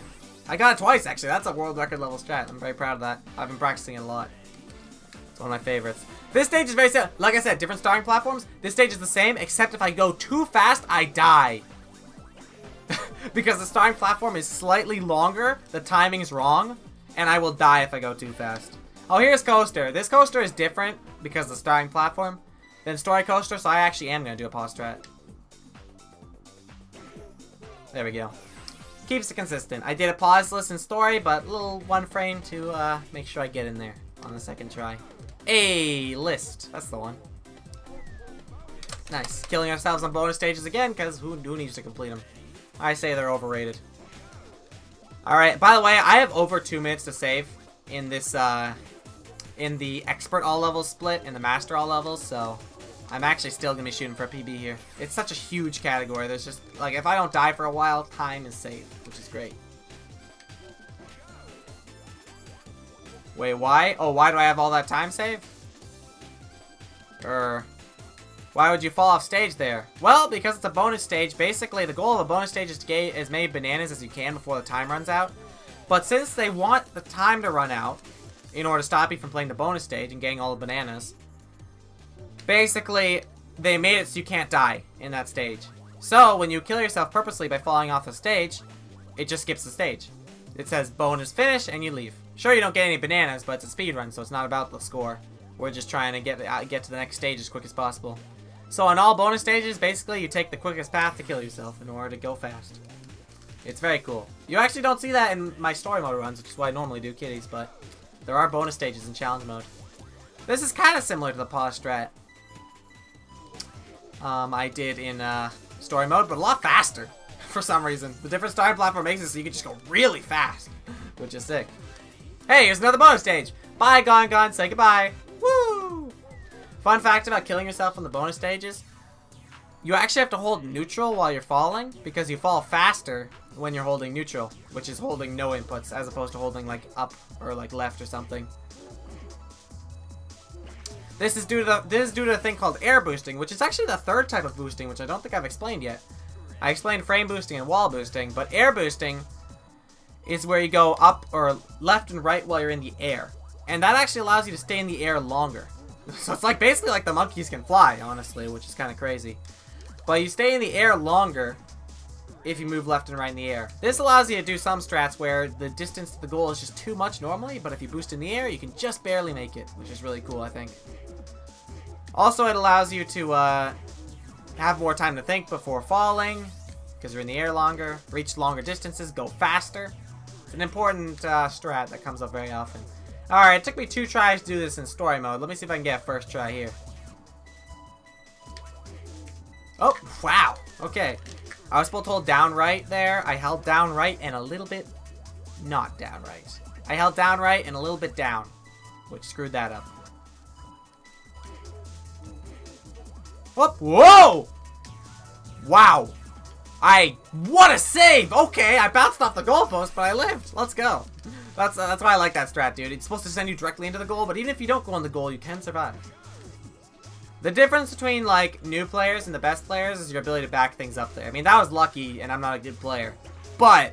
I got it twice, actually. That's a world record level strat. I'm very proud of that. I've been practicing it a lot. It's one of my favorites. This stage is very simple. Like I said, different starting platforms. This stage is the same, except if I go too fast, I die. Because the starting platform is slightly longer, the timing's wrong, and I will die if I go too fast. Oh, here's Coaster. This coaster is different because of the starting platform than Story Coaster, so I actually am going to do a pause strat. There we go. Keeps it consistent. I did a pauseless in Story, but a little 1 frame to make sure I get in there on the second try. A-List. That's the one. Nice. Killing ourselves on bonus stages again, because who needs to complete them? I say they're overrated. Alright, by the way, I have over 2 minutes to save in this, in the expert all levels split and the master all levels, so I'm actually still gonna be shooting for a PB here. It's such a huge category. There's just, like, if I don't die for a while, time is saved, which is great. Wait, why? Oh, why do I have all that time saved? Why would you fall off stage there? Well, because it's a bonus stage. Basically, the goal of a bonus stage is to get as many bananas as you can before the time runs out. But since they want the time to run out in order to stop you from playing the bonus stage and getting all the bananas, basically, they made it so you can't die in that stage. So, when you kill yourself purposely by falling off the stage, it just skips the stage. It says bonus finish and you leave. Sure, you don't get any bananas, but it's a speed run, so it's not about the score. We're just trying to get to the next stage as quick as possible. So on all bonus stages, basically, you take the quickest path to kill yourself in order to go fast. It's very cool. You actually don't see that in my story mode runs, which is what I normally do, kitties, but there are bonus stages in challenge mode. This is kind of similar to the pause strat I did in story mode, but a lot faster for some reason. The different starting platform makes it so you can just go really fast, which is sick. Hey, here's another bonus stage. Bye, Gon. Say goodbye. Woo! Fun fact about killing yourself on the bonus stages. You actually have to hold neutral while you're falling, because you fall faster when you're holding neutral, which is holding no inputs, as opposed to holding like up or like left or something. This is due to a thing called air boosting, which is actually the third type of boosting, which I don't think I've explained yet. I explained frame boosting and wall boosting, but air boosting is where you go up or left and right while you're in the air. And that actually allows you to stay in the air longer. So it's like basically like the monkeys can fly, honestly, which is kind of crazy. But you stay in the air longer if you move left and right in the air. This allows you to do some strats where the distance to the goal is just too much normally, but if you boost in the air, you can just barely make it, which is really cool, I think. Also, it allows you to have more time to think before falling, because you're in the air longer, reach longer distances, go faster. It's an important strat that comes up very often. Alright, it took me 2 tries to do this in story mode. Let me see if I can get a first try here. Oh, wow. Okay. I was supposed to hold down right there. I held down right and a little bit not down right. I held down right and a little bit down, which screwed that up. Whoop. Whoa! Wow. What a save! Okay, I bounced off the goalpost, but I lived. Let's go. That's why I like that strat, dude. It's supposed to send you directly into the goal, but even if you don't go in the goal, you can survive. The difference between, like, new players and the best players is your ability to back things up there. I mean, that was lucky, and I'm not a good player. But,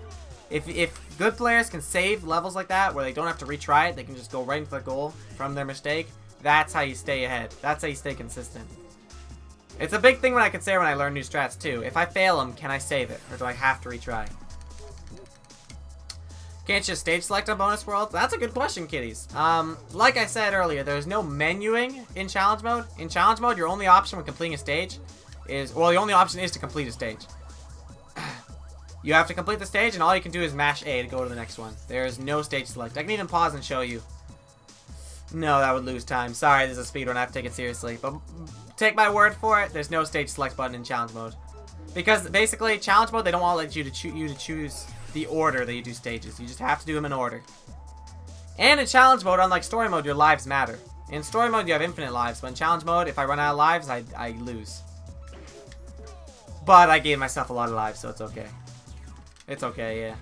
if good players can save levels like that, where they don't have to retry it, they can just go right into the goal from their mistake, that's how you stay ahead. That's how you stay consistent. It's a big thing when I consider when I learn new strats, too. If I fail them, can I save it? Or do I have to retry? Can't you just stage select on bonus worlds? That's a good question, kiddies. Like I said earlier, there's no menuing in challenge mode. In challenge mode, your only option when completing a stage is, well, the only option is to complete a stage. You have to complete the stage, and all you can do is mash A to go to the next one. There's no stage select. I can even pause and show you. No, that would lose time. Sorry, this is a speedrun. I have to take it seriously. But take my word for it, there's no stage select button in challenge mode. Because basically, challenge mode, they don't want to let you to choose the order that you do stages. You just have to do them in order. And in challenge mode, unlike story mode, your lives matter. In story mode, you have infinite lives, but in challenge mode, if I run out of lives, I lose. But I gave myself a lot of lives, so it's okay. It's okay, yeah.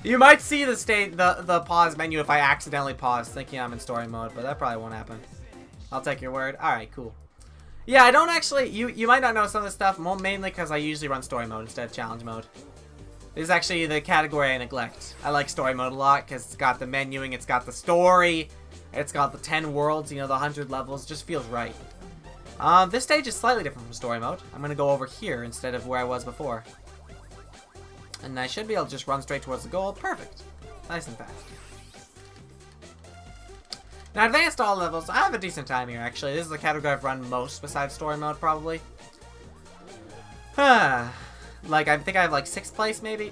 You might see the pause menu if I accidentally pause, thinking I'm in story mode, but that probably won't happen. I'll take your word. Alright, cool. Yeah, I don't actually, you might not know some of this stuff, mainly because I usually run story mode instead of challenge mode. This is actually the category I neglect. I like story mode a lot because it's got the menuing, it's got the story, it's got the 10 worlds, you know, the 100 levels. It just feels right. This stage is slightly different from story mode. I'm going to go over here instead of where I was before. And I should be able to just run straight towards the goal. Perfect. Nice and fast. Now, advanced all levels. I have a decent time here, actually. This is the category I've run most besides story mode, probably. Like, I think I have like 6th place, maybe?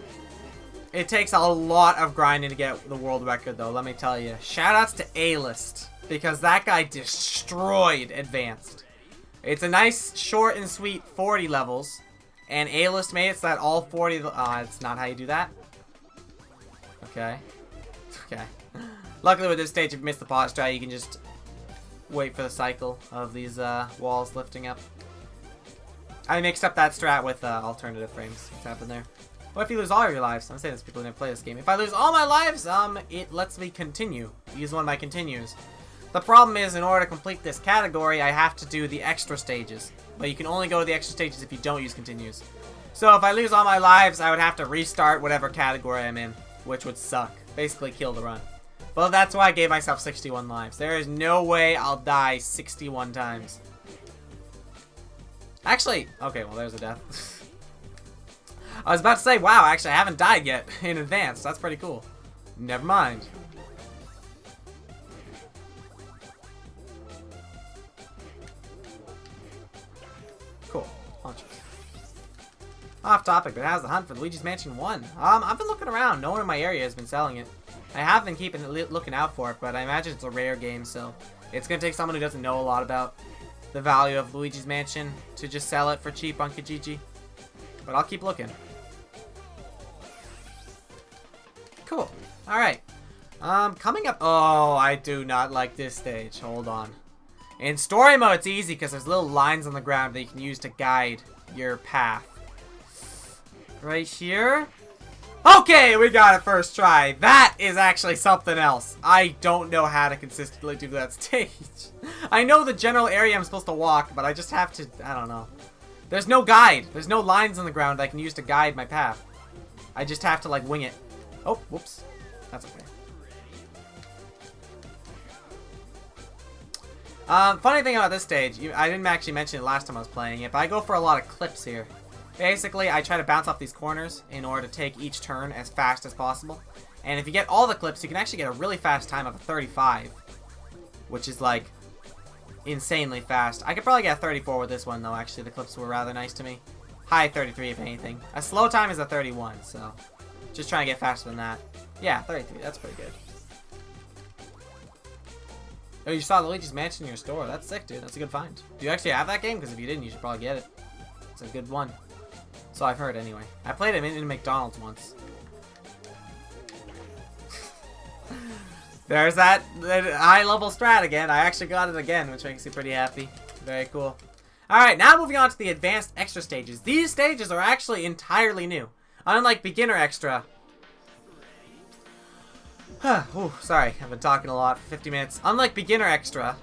It takes a lot of grinding to get the world record, though, let me tell you. Shoutouts to A-List, because that guy destroyed Advanced. It's a nice, short and sweet 40 levels, and A-List made it so that all 40... it's not how you do that. Okay. Okay. Luckily, with this stage, if you miss the pause try, you can just wait for the cycle of these walls lifting up. I mixed up that strat with alternative frames. What's happened there? What if you lose all of your lives? I'm saying this people who didn't play this game. If I lose all my lives, it lets me continue. Use one of my continues. The problem is, in order to complete this category, I have to do the extra stages. But you can only go to the extra stages if you don't use continues. So if I lose all my lives, I would have to restart whatever category I'm in, which would suck. Basically kill the run. But that's why I gave myself 61 lives. There is no way I'll die 61 times. Actually, okay, well, there's a death. I was about to say, wow, actually, I haven't died yet in advance. That's pretty cool. Never mind. Cool. Launch. Off topic, but how's the hunt for Luigi's Mansion 1? I've been looking around. No one in my area has been selling it. I have been looking out for it, but I imagine it's a rare game, so it's gonna take someone who doesn't know a lot about the value of Luigi's Mansion to just sell it for cheap on Kijiji. But I'll keep looking. Cool. Alright. Coming up... Oh, I do not like this stage. Hold on. In story mode, it's easy because there's little lines on the ground that you can use to guide your path. Right here. Okay, we got it first try. That is actually something else. I don't know how to consistently do that stage. I know the general area I'm supposed to walk, but I just have to... I don't know. There's no guide. There's no lines on the ground I can use to guide my path. I just have to, like, wing it. Oh, whoops. That's okay. Funny thing about this stage, I didn't actually mention it last time I was playing it, but I go for a lot of clips here. Basically, I try to bounce off these corners in order to take each turn as fast as possible. And if you get all the clips, you can actually get a really fast time of a 35. Which is, like, insanely fast. I could probably get a 34 with this one, though. Actually, the clips were rather nice to me. High 33, if anything. A slow time is a 31, so... Just trying to get faster than that. Yeah, 33. That's pretty good. Oh, you saw Luigi's Mansion in your store. That's sick, dude. That's a good find. Do you actually have that game? Because if you didn't, you should probably get it. It's a good one. So I've heard, anyway. I played it in McDonald's once. There's that high-level strat again. I actually got it again, which makes me pretty happy. Very cool. Alright, now moving on to the advanced extra stages. These stages are actually entirely new. Unlike beginner extra... Ooh, sorry, I've been talking a lot for 50 minutes. Unlike beginner extra,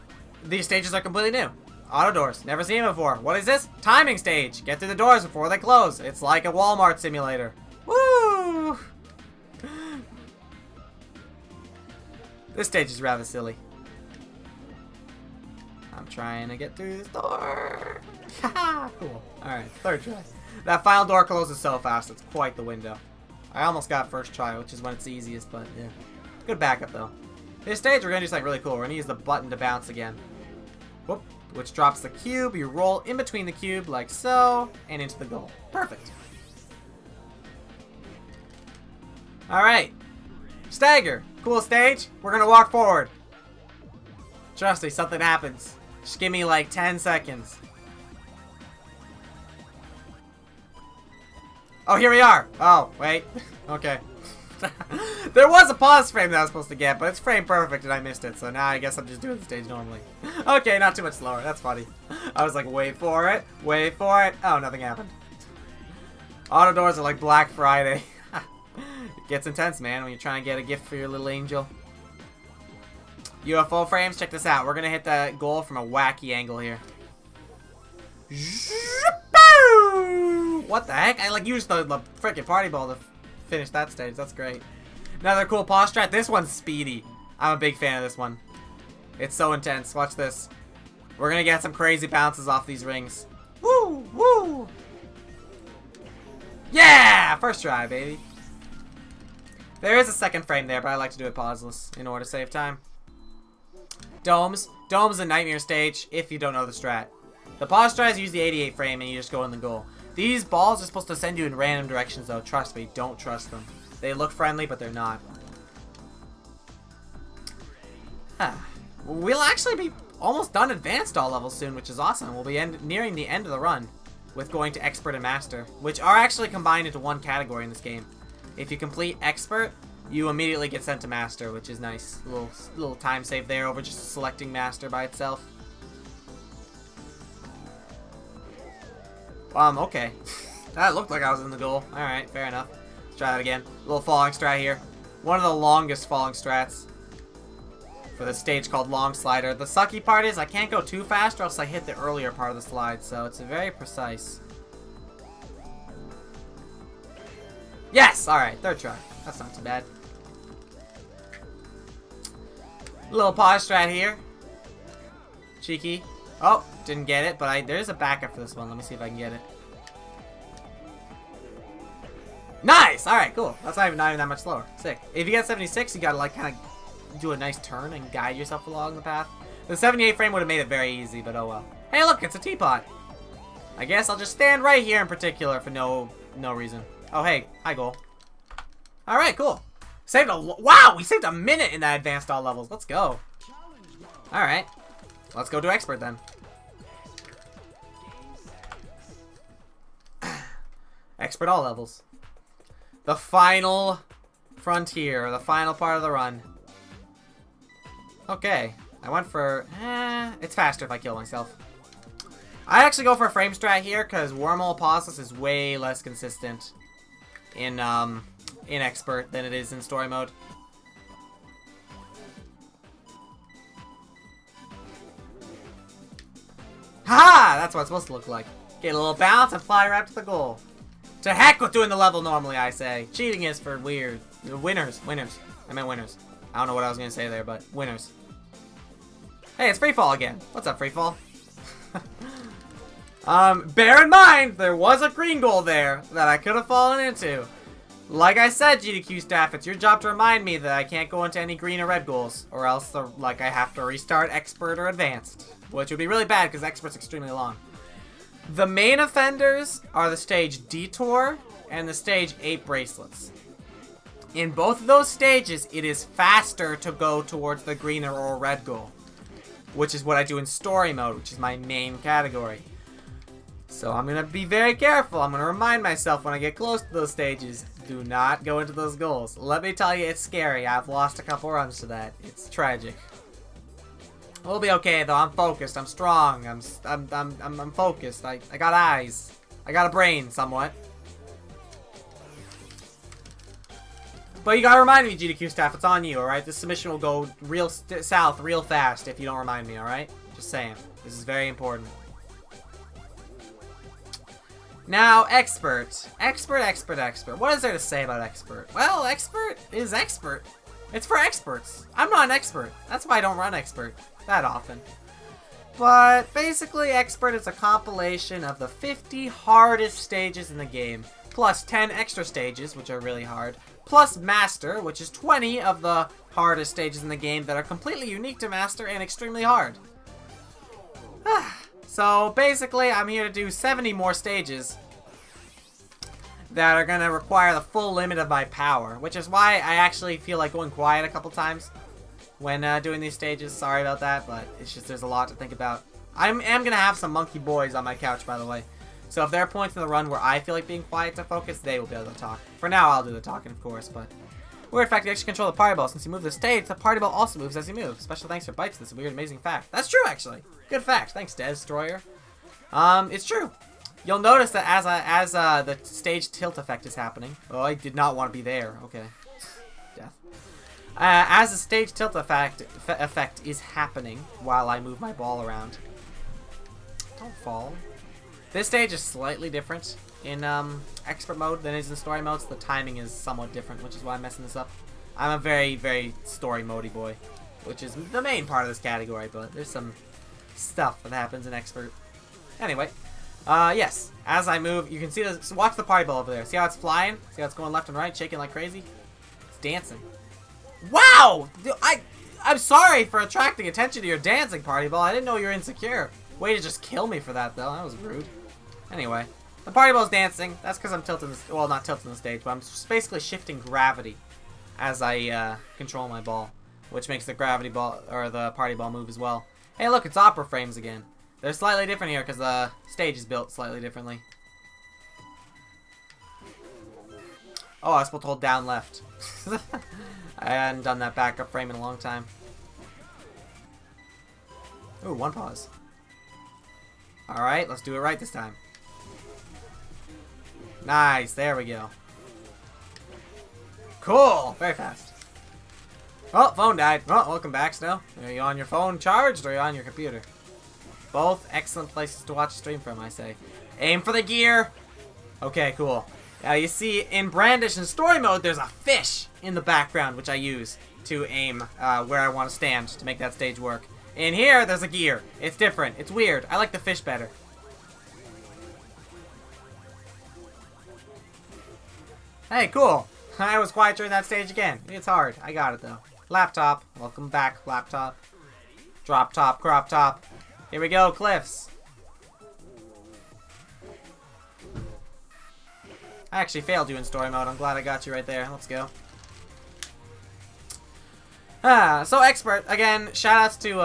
these stages are completely new. Auto doors, never seen them before. What is this? Timing stage. Get through the doors before they close. It's like a Walmart simulator. Woo! This stage is rather silly. I'm trying to get through this door. Haha, cool. Alright, third try. That final door closes so fast, it's quite the window. I almost got first try, which is when it's the easiest, but yeah. Good backup, though. This stage, we're going to do something really cool. We're going to use the button to bounce again. Whoop. Which drops the cube. You roll in between the cube, like so, and into the goal. Perfect. Alright. Stagger. Cool stage. We're going to walk forward. Trust me, something happens. Just give me, like, 10 seconds. Oh, here we are. Oh, wait. Okay. There was a pause frame that I was supposed to get, but it's frame perfect and I missed it, so now I guess I'm just doing the stage normally. Okay, not too much slower. That's funny. I was like, wait for it. Wait for it. Oh, nothing happened. Auto doors are like Black Friday. It gets intense, man, when you're trying to get a gift for your little angel. UFO frames, check this out. We're going to hit the goal from a wacky angle here. What the heck? I like used the freaking party ball to finish that stage. That's great. Another cool pause strat. This one's speedy. I'm a big fan of this one. It's so intense. Watch this. We're gonna get some crazy bounces off these rings. Woo! Woo! Yeah! First try, baby. There is a second frame there, but I like to do it pauseless in order to save time. Domes. Domes is a nightmare stage if you don't know the strat. The pause strats use the 88 frame and you just go in the goal. These balls are supposed to send you in random directions, though. Trust me, don't trust them. They look friendly, but they're not. We'll actually be almost done advanced all levels soon, which is awesome. We'll be nearing the end of the run with going to expert and master, which are actually combined into one category in this game. If you complete expert, you immediately get sent to master, which is nice. Little time save there over just selecting master by itself. Okay. That looked like I was in the goal. Alright, fair enough. Let's try that again. A little falling strat here. One of the longest falling strats for this stage called Long Slider. The sucky part is I can't go too fast or else I hit the earlier part of the slide, so it's very precise. Yes! Alright, third try. That's not too bad. Little pause strat here. Cheeky. Oh, didn't get it, but there's a backup for this one. Let me see if I can get it. Nice! Alright, cool. That's not even that much slower. Sick. If you get 76, you gotta, like, kind of do a nice turn and guide yourself along the path. The 78 frame would have made it very easy, but oh well. Hey, look, it's a teapot. I guess I'll just stand right here in particular for no no reason. Oh, hey. Hi, goal. Alright, cool. Saved a... Wow! We saved a minute in that advanced all levels. Let's go. Alright. Let's go to expert then. Expert all levels. The final frontier. The final part of the run. Okay. I went for... it's faster if I kill myself. I actually go for a frame strat here because Wormhole Apostles is way less consistent in expert than it is in story mode. Ha! That's what it's supposed to look like. Get a little bounce and fly right to the goal. To heck with doing the level normally, I say. Cheating is for weird. Winners. Winners. I meant winners. I don't know what I was going to say there, but winners. Hey, it's Freefall again. What's up, Freefall? Bear in mind, there was a green goal there that I could have fallen into. Like I said, GDQ staff, it's your job to remind me that I can't go into any green or red goals, or else, I have to restart expert or advanced, which would be really bad because expert's extremely long. The main offenders are the stage Detour and the stage 8 bracelets. In both of those stages, it is faster to go towards the green or red goal, which is what I do in story mode, which is my main category. So I'm going to be very careful. I'm going to remind myself when I get close to those stages, do not go into those goals. Let me tell you, it's scary. I've lost a couple runs to that. It's tragic. We'll be okay though. I'm focused. I'm strong. I'm focused. I got eyes. I got a brain somewhat. But you gotta remind me, GDQ staff, it's on you, alright? This submission will go real south real fast if you don't remind me, alright? Just saying. This is very important. Now, expert. Expert. What is there to say about expert? Well, expert is expert. It's for experts. I'm not an expert. That's why I don't run expert that often. But basically, expert is a compilation of the 50 hardest stages in the game, plus 10 extra stages, which are really hard, plus master, which is 20 of the hardest stages in the game that are completely unique to master and extremely hard. So basically, I'm here to do 70 more stages that are going to require the full limit of my power, which is why I actually feel like going quiet a couple times when doing these stages. Sorry about that, but it's just there's a lot to think about. I am going to have some monkey boys on my couch, by the way. So if there are points in the run where I feel like being quiet to focus, they will be able to talk. For now, I'll do the talking, of course, but... Weird fact, you actually control the party ball. Since you move the stage, the party ball also moves as you move. Special thanks for Bites. This is a weird, amazing fact. That's true, actually. Good fact. Thanks, Destroyer. It's true. You'll notice that as the stage tilt effect is happening... Oh, I did not want to be there. Okay. Death. As the stage tilt effect is happening while I move my ball around... Don't fall. This stage is slightly different in expert mode than it is in story mode, so the timing is somewhat different, which is why I'm messing this up. I'm a very, very story modey boy, which is the main part of this category, but there's some stuff that happens in expert. Anyway, yes, as I move, you can see this. So watch the party ball over there. See how it's flying? See how it's going left and right, shaking like crazy? It's dancing. Wow! I'm sorry for attracting attention to your dancing, party ball. I didn't know you were insecure. Way to just kill me for that, though. That was rude. Anyway, the party ball's dancing. That's because I'm tilting the... Well, not tilting the stage, but I'm basically shifting gravity as I control my ball, which makes the gravity ball, or the party ball, move as well. Hey, look, it's opera frames again. They're slightly different here because the stage is built slightly differently. Oh, I was supposed to hold down left. I hadn't done that backup frame in a long time. Ooh, one pause. Alright, let's do it right this time. Nice, there we go. Cool, very fast. Oh, phone died. Oh, welcome back, Snow. Are you on your phone charged or are you on your computer? Both excellent places to watch a stream from, I say. Aim for the gear. Okay, cool. Now you see, in Brandish and story mode, there's a fish in the background, which I use to aim where I want to stand to make that stage work. In here, there's a gear. It's different. It's weird. I like the fish better. Hey, cool. I was quiet during that stage again. It's hard. I got it, though. Laptop. Welcome back, laptop. Drop top, crop top. Here we go, cliffs. I actually failed you in story mode. I'm glad I got you right there. Let's go. So expert again. Shoutouts to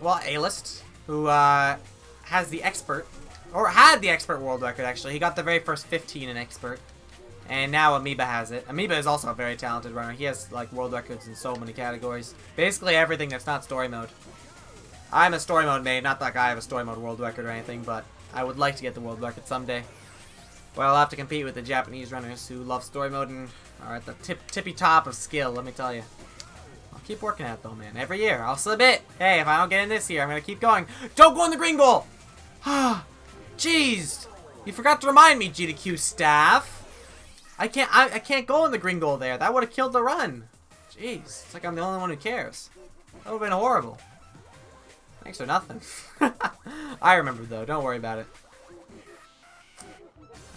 well, A-List, who has the expert, or had the expert world record. Actually, he got the very first 15 in expert, and now Amoeba has it. Amoeba is also a very talented runner. He has like world records in so many categories. Basically everything that's not story mode. I'm a story mode main, not like I have a story mode world record or anything, but I would like to get the world record someday. But I'll have to compete with the Japanese runners who love story mode and are at the tippy top of skill, let me tell you. I'll keep working at it though, man. Every year, I'll submit. Hey, if I don't get in this year, I'm gonna keep going. Don't go in the green goal! Jeez! You forgot to remind me, SGDQ staff. I can't go in the green goal there. That would have killed the run. Jeez, it's like I'm the only one who cares. That would have been horrible. Thanks for nothing. I remember though, don't worry about it.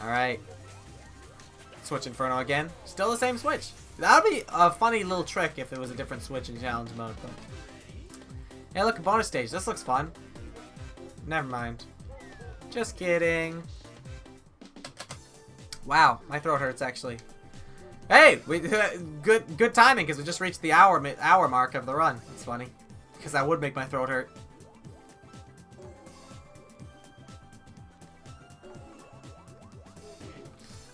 Alright. Switch Inferno again. Still the same switch. That would be a funny little trick if it was a different switch in challenge mode. But... hey, look, a bonus stage. This looks fun. Never mind. Just kidding. Wow, my throat hurts actually. Hey, good timing because we just reached the hour mark of the run. That's funny, because that would make my throat hurt.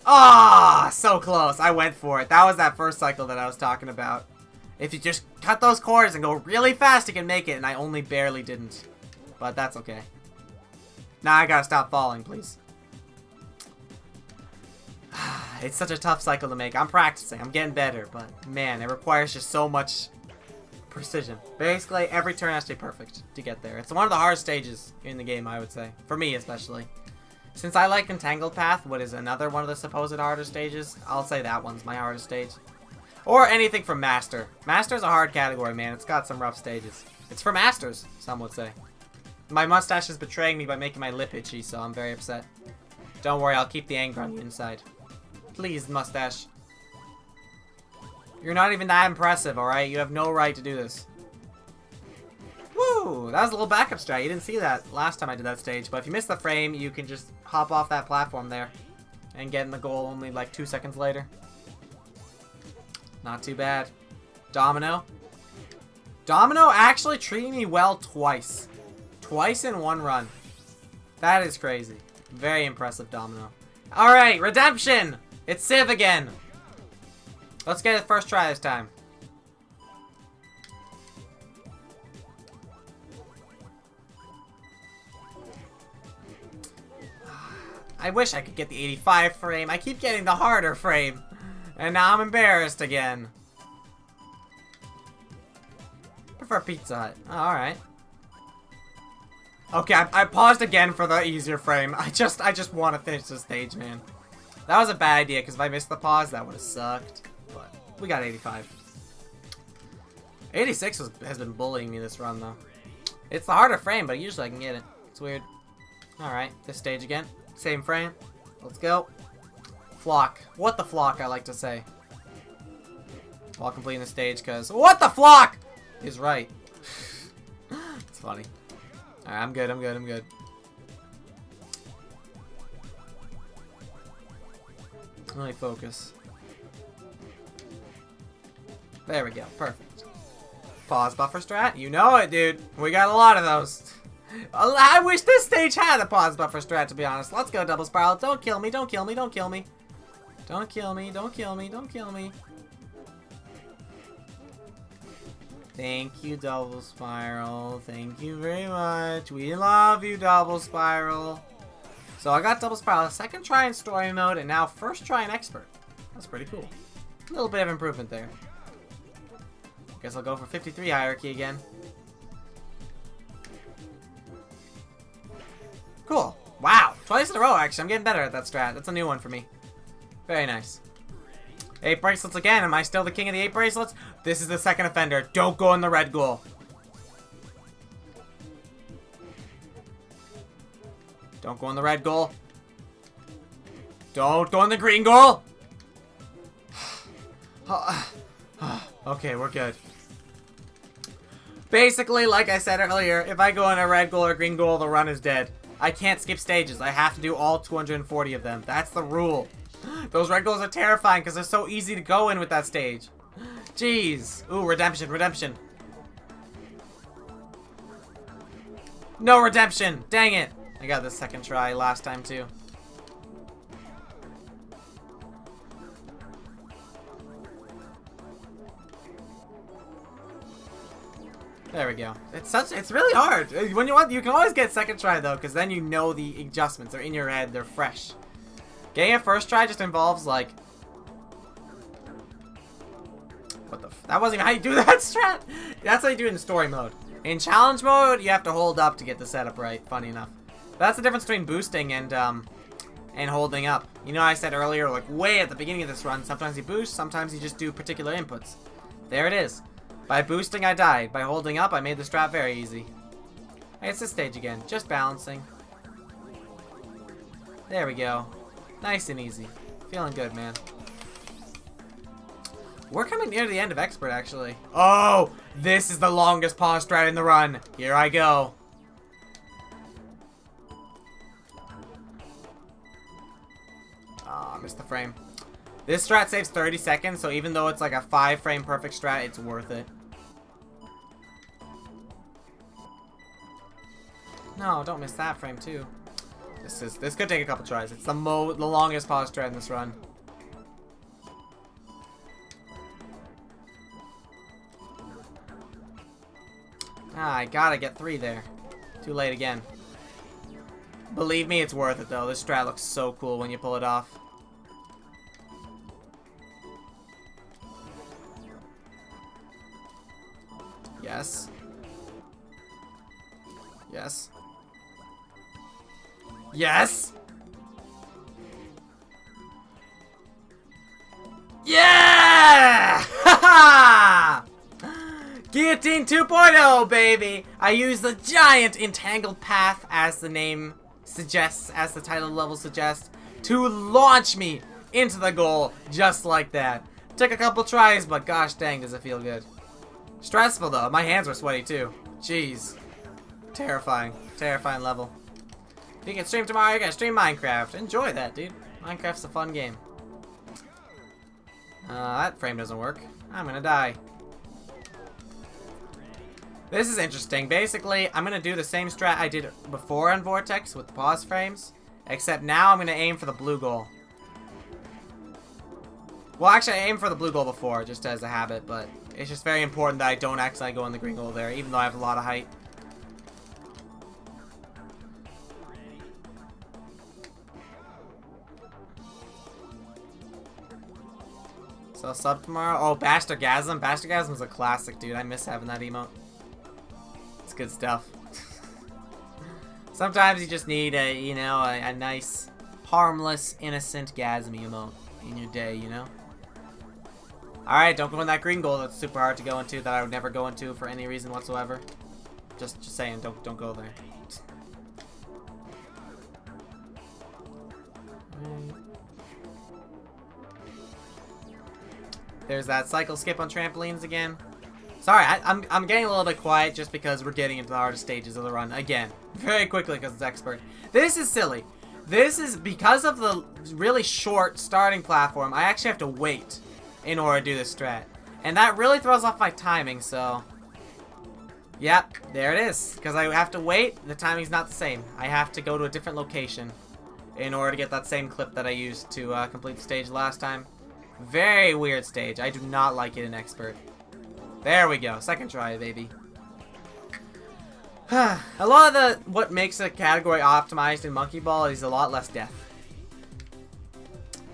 Ah, so close. I went for it. That was that first cycle that I was talking about. If you just cut those corners and go really fast, you can make it, and I only barely didn't. But that's okay. Now I gotta stop falling, please. It's such a tough cycle to make. I'm practicing. I'm getting better, but man, it requires just so much precision. Basically, every turn has to be perfect to get there. It's one of the hardest stages in the game, I would say. For me, especially. Since I like Entangled Path, what is another one of the supposed harder stages, I'll say that one's my hardest stage. Or anything from Master. Master's a hard category, man. It's got some rough stages. It's for Masters, some would say. My mustache is betraying me by making my lip itchy, so I'm very upset. Don't worry, I'll keep the anger on the inside. Please, mustache. You're not even that impressive, alright? You have no right to do this. Woo! That was a little backup strat. You didn't see that last time I did that stage, but if you miss the frame, you can just hop off that platform there and get in the goal only like 2 seconds later. Not too bad. Domino. Domino actually treated me well twice. Twice in one run. That is crazy. Very impressive, Domino. Alright, redemption! It's Civ again. Let's get it first try this time. I wish I could get the 85 frame. I keep getting the harder frame. And now I'm embarrassed again. Prefer Pizza Hut. Oh, alright. Okay, I paused again for the easier frame. I just want to finish this stage, man. That was a bad idea, because if I missed the pause, that would have sucked. But we got 85. 86 has been bullying me this run, though. It's the harder frame, but usually I can get it. It's weird. Alright, this stage again. Same frame. Let's go. Flock. What the flock, I like to say. While completing the stage, because what the flock is right. It's funny. Alright, I'm good, I'm good, I'm good. Let me focus. There we go, perfect. Pause buffer strat? You know it, dude. We got a lot of those. I wish this stage had a pause buffer strat, to be honest. Let's go, double spiral. Don't kill me, don't kill me, don't kill me. Don't kill me, don't kill me, don't kill me. Thank you, double spiral. Thank you very much. We love you, double spiral. So I got double spiral, second try in story mode, and now first try in expert. That's pretty cool. A little bit of improvement there. Guess I'll go for 53 hierarchy again. Cool. Wow. Twice in a row, actually. I'm getting better at that strat. That's a new one for me. Very nice. 8 bracelets again. Am I still the king of the 8 bracelets? This is the second offender. Don't go in the red goal. Don't go in the red goal. Don't go in the green goal. Okay, we're good. Basically, like I said earlier, if I go in a red goal or green goal, the run is dead. I can't skip stages. I have to do all 240 of them. That's the rule. Those red goals are terrifying because they're so easy to go in with that stage. Jeez. Ooh, redemption, redemption. No redemption. Dang it. I got the second try last time too. There we go. It's really hard. When you can always get second try though, because then you know the adjustments. They're in your head. They're fresh. Getting a first try just involves like, what the that wasn't even how you do that strat. That's how you do it in story mode. In challenge mode, you have to hold up to get the setup right. Funny enough, that's the difference between boosting and holding up. You know, I said earlier, like way at the beginning of this run, sometimes you boost, sometimes you just do particular inputs. There it is. By boosting, I died. By holding up, I made the strat very easy. Hey, it's this stage again. Just balancing. There we go. Nice and easy. Feeling good, man. We're coming near the end of Expert, actually. Oh! This is the longest pause strat in the run. Here I go. Oh, I missed the frame. This strat saves 30 seconds, so even though it's like a 5-frame perfect strat, it's worth it. No, don't miss that frame too. This could take a couple tries. It's the longest pause strat in this run. Ah, I gotta get 3 there. Too late again. Believe me, it's worth it though. This strat looks so cool when you pull it off. Yes. Yes. Yes! Yeah! Ha Guillotine 2.0, baby! I use the giant entangled path, as the name suggests, as the title level suggests, to launch me into the goal, just like that. Took a couple tries, but gosh dang, does it feel good. Stressful though, my hands were sweaty too. Jeez. Terrifying. Terrifying level. If you can stream tomorrow, you can stream Minecraft. Enjoy that, dude. Minecraft's a fun game. That frame doesn't work. I'm gonna die. This is interesting. Basically, I'm gonna do the same strat I did before on Vortex with the pause frames, except now I'm gonna aim for the blue goal. Well, actually, I aimed for the blue goal before, just as a habit, but it's just very important that I don't accidentally go in the green goal there, even though I have a lot of height. So sub tomorrow. Oh, Bastardgasm. Bastardgasm's a classic, dude. I miss having that emote. It's good stuff. Sometimes you just need a, you know, a nice, harmless, innocent Gasmy emote in your day, you know? Alright, don't go in that green goal that's super hard to go into, that I would never go into for any reason whatsoever. Just saying, don't go there. There's that cycle skip on trampolines again. Sorry, I'm getting a little bit quiet just because we're getting into the hardest stages of the run again. Very quickly because it's Expert. This is silly. This is because of the really short starting platform. I actually have to wait in order to do this strat. And that really throws off my timing, so... Yep, there it is. Because I have to wait, the timing's not the same. I have to go to a different location in order to get that same clip that I used to complete the stage last time. Very weird stage. I do not like it in Expert. There we go. Second try, baby. A lot of what makes a category optimized in Monkey Ball is a lot less death.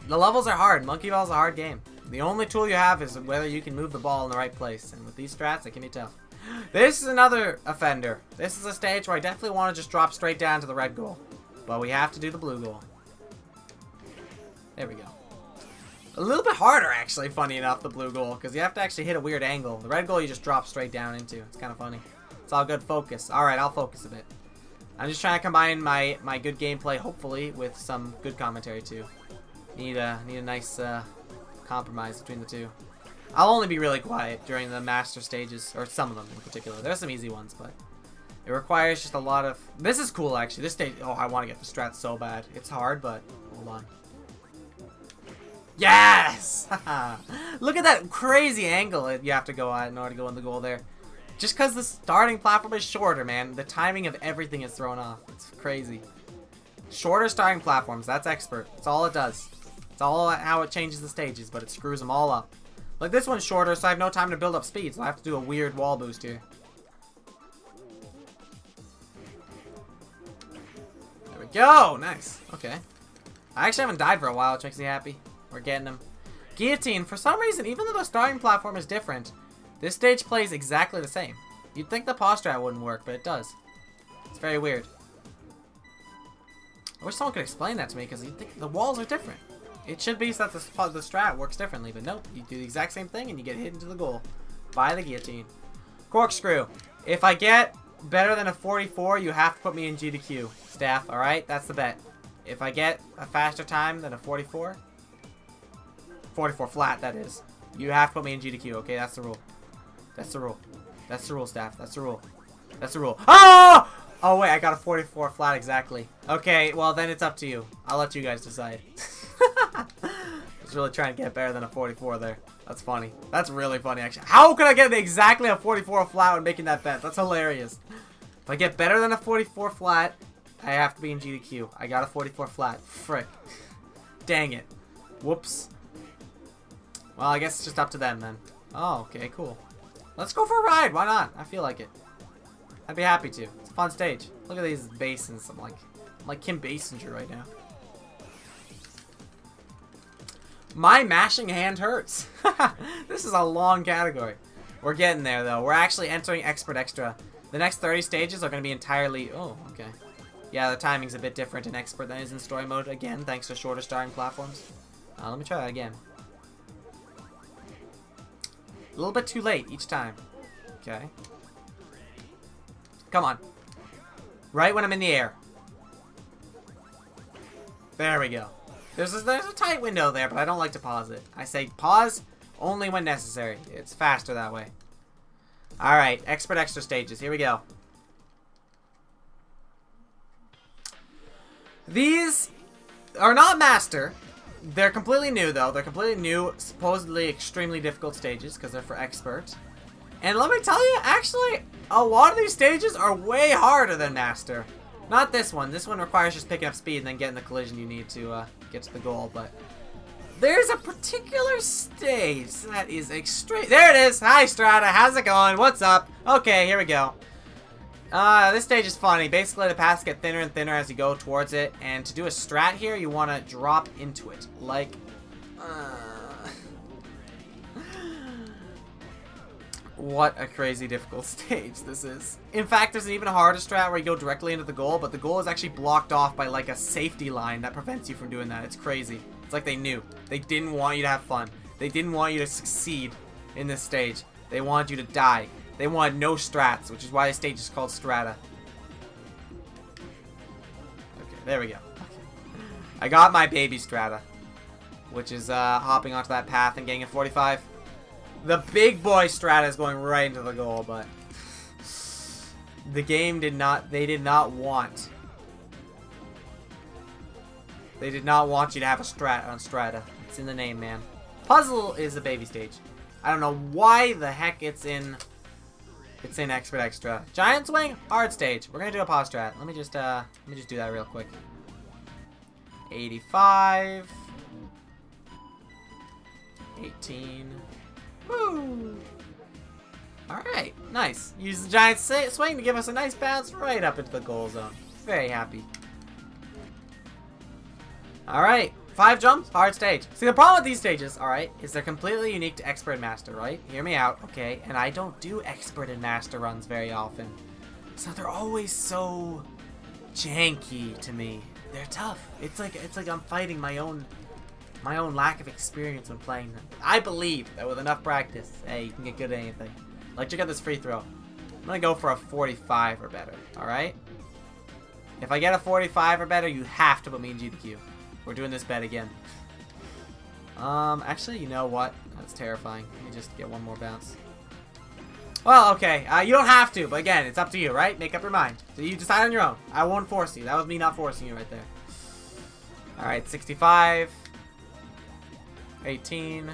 The levels are hard. Monkey Ball is a hard game. The only tool you have is whether you can move the ball in the right place. And with these strats, it can be tough. This is another offender. This is a stage where I definitely want to just drop straight down to the red goal. But we have to do the blue goal. There we go. A little bit harder, actually, funny enough, the blue goal, because you have to actually hit a weird angle. The red goal you just drop straight down into. It's kind of funny. It's all good focus. Alright, I'll focus a bit. I'm just trying to combine my good gameplay, hopefully, with some good commentary, too. Need a nice compromise between the two. I'll only be really quiet during the master stages, or some of them in particular. There's some easy ones, but it requires just a lot of... This is cool, actually. This stage... Oh, I want to get the strat so bad. It's hard, but... Hold on. Yes! Look at that crazy angle you have to go at in order to go in the goal there. Just because the starting platform is shorter, man, the timing of everything is thrown off. It's crazy. Shorter starting platforms, that's expert. That's all it does. It's all how it changes the stages, but it screws them all up. Like this one's shorter, so I have no time to build up speed, so I have to do a weird wall boost here. There we go! Nice. Okay. I actually haven't died for a while, which makes me happy. We're getting him. Guillotine, for some reason, even though the starting platform is different, this stage plays exactly the same. You'd think the pause strat wouldn't work, but it does. It's very weird. I wish someone could explain that to me, because you'd think the walls are different. It should be so that the strat works differently, but nope. You do the exact same thing, and you get hit into the goal by the guillotine. Corkscrew. If I get better than a 44, you have to put me in SGDQ. Staff, alright? That's the bet. If I get a faster time than a 44 flat, that is, you have to put me in SGDQ, okay? That's the rule. That's the rule. That's the rule, staff. That's the rule. That's the rule. Oh! Oh, wait, I got a 44 flat exactly. Okay, well, then it's up to you. I'll let you guys decide. I was really trying to get better than a 44 there. That's funny. That's really funny, actually. How could I get exactly a 44 flat when making that bet? That's hilarious. If I get better than a 44 flat, I have to be in SGDQ. I got a 44 flat. Frick. Dang it. Whoops. Well, I guess it's just up to them, then. Oh, okay, cool. Let's go for a ride. Why not? I feel like it. I'd be happy to. It's a fun stage. Look at these basins. I'm like Kim Basinger right now. My mashing hand hurts. This is a long category. We're getting there, though. We're actually entering Expert Extra. The next 30 stages are going to be entirely... Oh, okay. Yeah, the timing's a bit different in Expert than it is in Story Mode. Again, thanks to shorter starting platforms. Let me try that again. A little bit too late each time. Okay. Come on. Right when I'm in the air. There we go. There's a tight window there, but I don't like to pause it. I say pause only when necessary. It's faster that way. Alright, Expert Extra stages. Here we go. These are not Master. They're completely new, though. They're completely new, supposedly extremely difficult stages, because they're for Expert. And let me tell you, actually, a lot of these stages are way harder than Master. Not this one. This one requires just picking up speed and then getting the collision you need to get to the goal, but there's a particular stage that is extreme. There it is! Hi, Strata. How's it going? What's up? Okay, here we go. This stage is funny. Basically, the paths get thinner and thinner as you go towards it, and to do a strat here, you want to drop into it. Like, what a crazy difficult stage this is. In fact, there's an even harder strat where you go directly into the goal, but the goal is actually blocked off by like a safety line that prevents you from doing that. It's crazy. It's like they knew. They didn't want you to have fun. They didn't want you to succeed in this stage. They wanted you to die. They wanted no strats, which is why the stage is called Strata. Okay, there we go. Okay. I got my baby Strata, which is hopping onto that path and getting a 45. The big boy Strata is going right into the goal, but the game did not, they did not want you to have a strat on Strata. It's in the name, man. Puzzle is a baby stage. I don't know why the heck it's in Expert Extra. Giant Swing, hard stage. We're gonna do a pause strat. Let me just do that real quick. 85. 18. Woo! Alright, nice. Use the giant swing to give us a nice bounce right up into the goal zone. Very happy. Alright, 5 jumps, hard stage. See, the problem with these stages, alright, is they're completely unique to Expert and Master, right? Hear me out, okay? And I don't do Expert and Master runs very often. So they're always so janky to me. They're tough. It's like I'm fighting my own lack of experience when playing them. I believe that with enough practice, hey, you can get good at anything. Like, check out this free throw. I'm gonna go for a 45 or better, alright? If I get a 45 or better, you have to put me in SGDQ. We're doing this bet again. Actually, you know what? That's terrifying. Let me just get one more bounce. Well, okay. You don't have to, but again, it's up to you, right? Make up your mind. So you decide on your own. I won't force you. That was me not forcing you right there. Alright, 65. 18.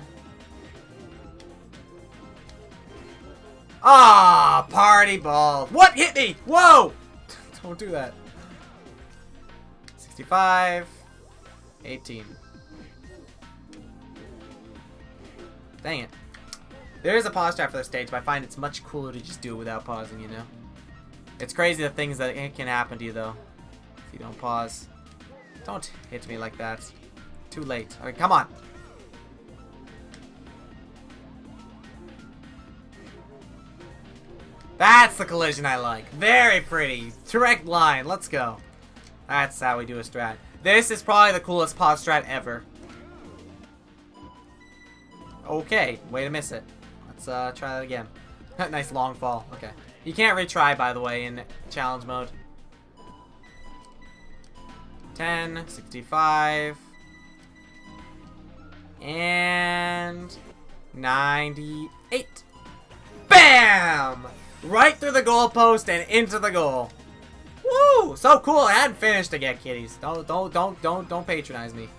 Ah, party ball. What hit me? Whoa! Don't do that. 65. 18. Dang it. There is a pause strat for this stage, but I find it's much cooler to just do it without pausing, you know? It's crazy the things that can happen to you, though, if you don't pause. Don't hit me like that. Too late. Alright, come on. That's the collision I like. Very pretty. Direct line. Let's go. That's how we do a strat. This is probably the coolest pause strat ever. Okay, way to miss it. Let's try that again. Nice long fall. Okay. You can't retry, by the way, in challenge mode. 10, 65, and 98. Bam! Right through the goalpost and into the goal. Woo! So cool. I hadn't finished to get kitties. Don't patronize me.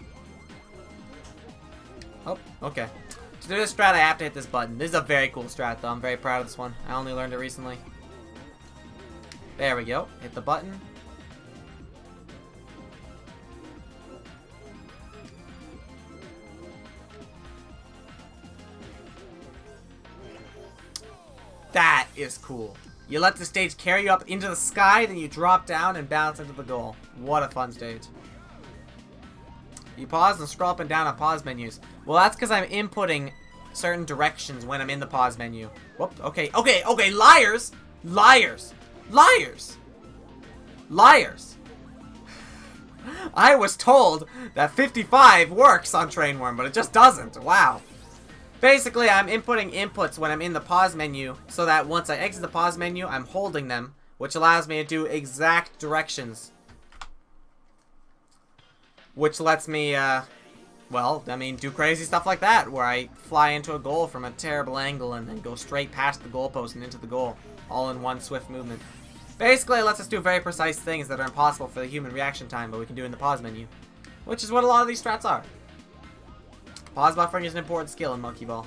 Oh, okay. To do this strat, I have to hit this button. This is a very cool strat, though. I'm very proud of this one. I only learned it recently. There we go. Hit the button. That is cool. You let the stage carry you up into the sky, then you drop down and bounce into the goal. What a fun stage. You pause and scroll up and down on pause menus. Well, that's because I'm inputting certain directions when I'm in the pause menu. Whoop, okay, liars! Liars! Liars! Liars! I was told that 55 works on Train Worm, but it just doesn't. Wow. Basically, I'm inputting inputs when I'm in the pause menu, so that once I exit the pause menu, I'm holding them, which allows me to do exact directions. Which lets me, do crazy stuff like that, where I fly into a goal from a terrible angle and then go straight past the goalpost and into the goal, all in one swift movement. Basically, it lets us do very precise things that are impossible for the human reaction time, but we can do in the pause menu, which is what a lot of these strats are. Pause buffering is an important skill in Monkey Ball.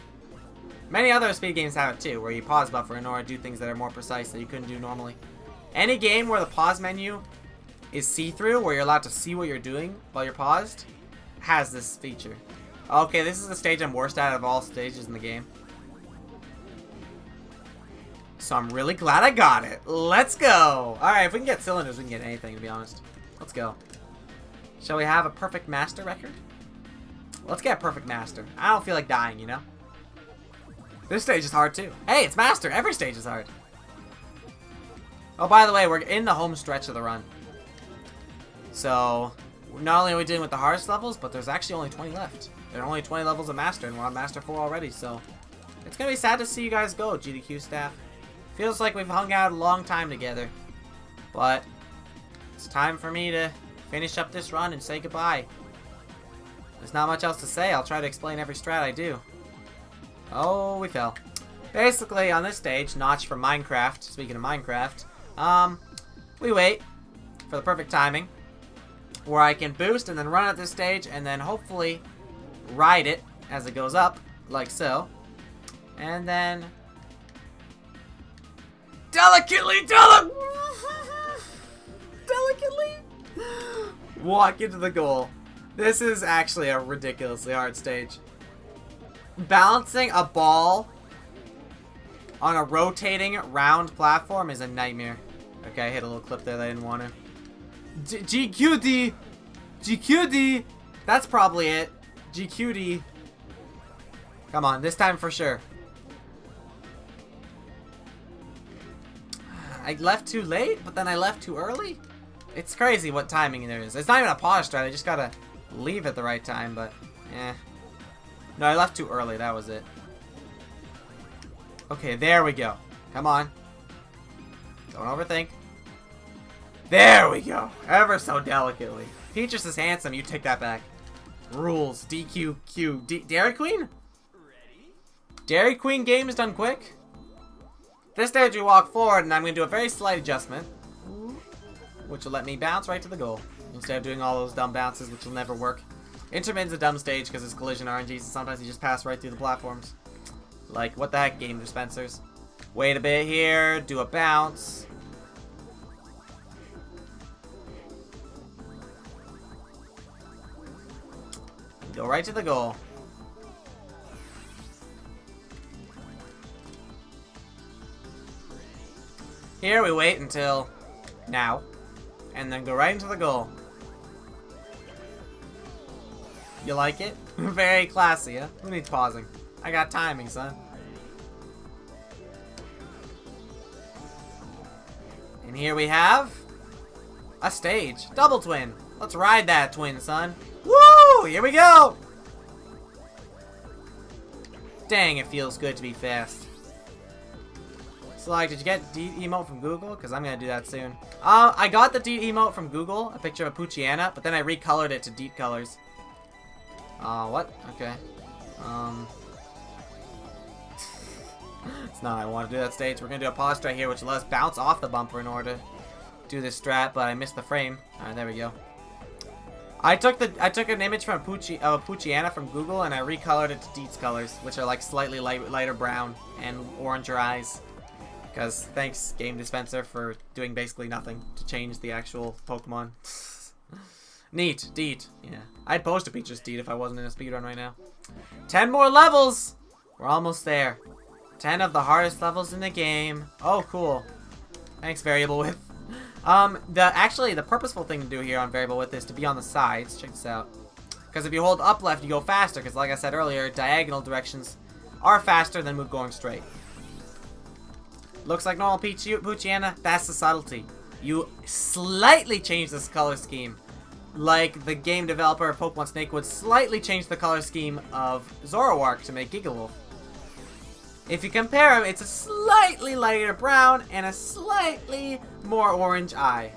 Many other speed games have it too, where you pause buffer in order to do things that are more precise that you couldn't do normally. Any game where the pause menu is see-through, where you're allowed to see what you're doing while you're paused, has this feature. Okay, this is the stage I'm worst at of all stages in the game. So I'm really glad I got it. Let's go! Alright, if we can get cylinders, we can get anything, to be honest. Let's go. Shall we have a perfect master record? Let's get perfect master. I don't feel like dying, you know? This stage is hard too. Hey, it's master! Every stage is hard. Oh, by the way, we're in the home stretch of the run. So, not only are we dealing with the hardest levels, but there's actually only 20 left. There are only 20 levels of Master, and we're on Master 4 already, so... It's gonna be sad to see you guys go, GDQ staff. Feels like we've hung out a long time together. But, it's time for me to finish up this run and say goodbye. There's not much else to say. I'll try to explain every strat I do. Oh, we fell. Basically, on this stage, Notch from Minecraft, speaking of Minecraft, we wait for the perfect timing, where I can boost and then run at this stage, and then hopefully ride it as it goes up, like so. And then delicately walk into the goal. This is actually a ridiculously hard stage. Balancing a ball on a rotating round platform is a nightmare. Okay, I hit a little clip there that I didn't want to. GQD! GQD! That's probably it. GQD. Come on, this time for sure. I left too late, but then I left too early? It's crazy what timing there is. It's not even a pause strat, I just gotta leave at the right time, but eh. No, I left too early, that was it. Okay, there we go. Come on. Don't overthink. There we go. Ever so delicately. Peaches is handsome, you take that back. Rules. DQQ. Dairy Queen? Ready? Dairy Queen game is done quick. This stage we walk forward and I'm going to do a very slight adjustment, which will let me bounce right to the goal, instead of doing all those dumb bounces which will never work. Intermit's a dumb stage because it's collision RNGs, and sometimes you just pass right through the platforms. Like, what the heck, game dispensers? Wait a bit here, do a bounce. Go right to the goal. Here we wait until now, and then go right into the goal. You like it? Very classy, huh? Who needs pausing? I got timing, son. And here we have a stage. Double twin. Let's ride that twin, son. Woo! Here we go! Dang, it feels good to be fast. So, like, did you get Deet emote from Google? Because I'm going to do that soon. I got the Deet emote from Google, a picture of a Poochyena, but then I recolored it to Deet colors. What? Okay. It's not how I want to do that stage. We're going to do a pause strat here, which lets us bounce off the bumper in order to do this strat, but I missed the frame. Alright, there we go. I took an image from a Poochyena from Google, and I recolored it to Deet's colors, which are like slightly lighter brown and oranger eyes. Because thanks, Game Dispenser, for doing basically nothing to change the actual Pokemon. Neat, Deet. Yeah. I'd post a picture of Deet if I wasn't in a speedrun right now. 10 more levels! We're almost there. 10 of the hardest levels in the game. Oh, cool. Thanks, Variable Width. The purposeful thing to do here on Variable Width is to be on the sides. Check this out. Because if you hold up left, you go faster. Because like I said earlier, diagonal directions are faster than going straight. Looks like normal Poochyena. That's the subtlety. You slightly change this color scheme. Like the game developer of Pokemon Snake would slightly change the color scheme of Zoroark to make Gigawolf. If you compare them, it's a slightly lighter brown and a slightly more orange eye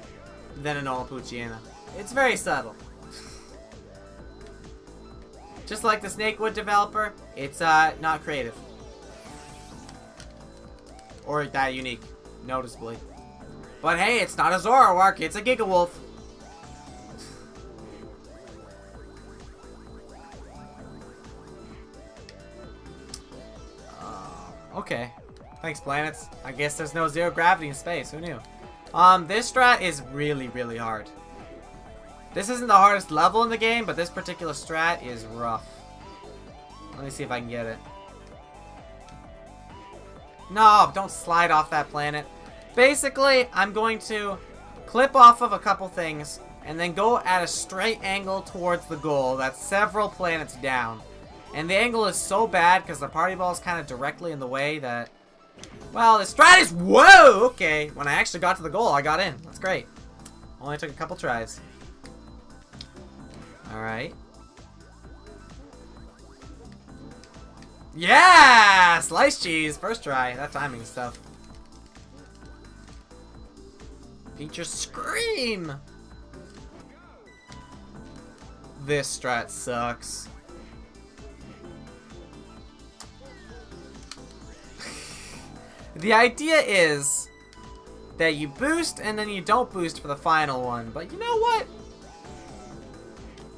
than a normal Poochyena. It's very subtle. Just like the Snakewood developer, it's not creative. Or that unique, noticeably. But hey, it's not a Zoroark, it's a Gigawolf. Okay. Thanks, planets. I guess there's no zero gravity in space. Who knew? This strat is really, really hard. This isn't the hardest level in the game, but this particular strat is rough. Let me see if I can get it. No, don't slide off that planet. Basically, I'm going to clip off of a couple things and then go at a straight angle towards the goal that's several planets down. And the angle is so bad because the party ball is kind of directly in the way that... Well, the strat is... Whoa! Okay. When I actually got to the goal, I got in. That's great. Only took a couple tries. Alright. Yeah! Slice cheese! First try. That timing stuff. Feature scream! This strat sucks. The idea is that you boost and then you don't boost for the final one. But you know what?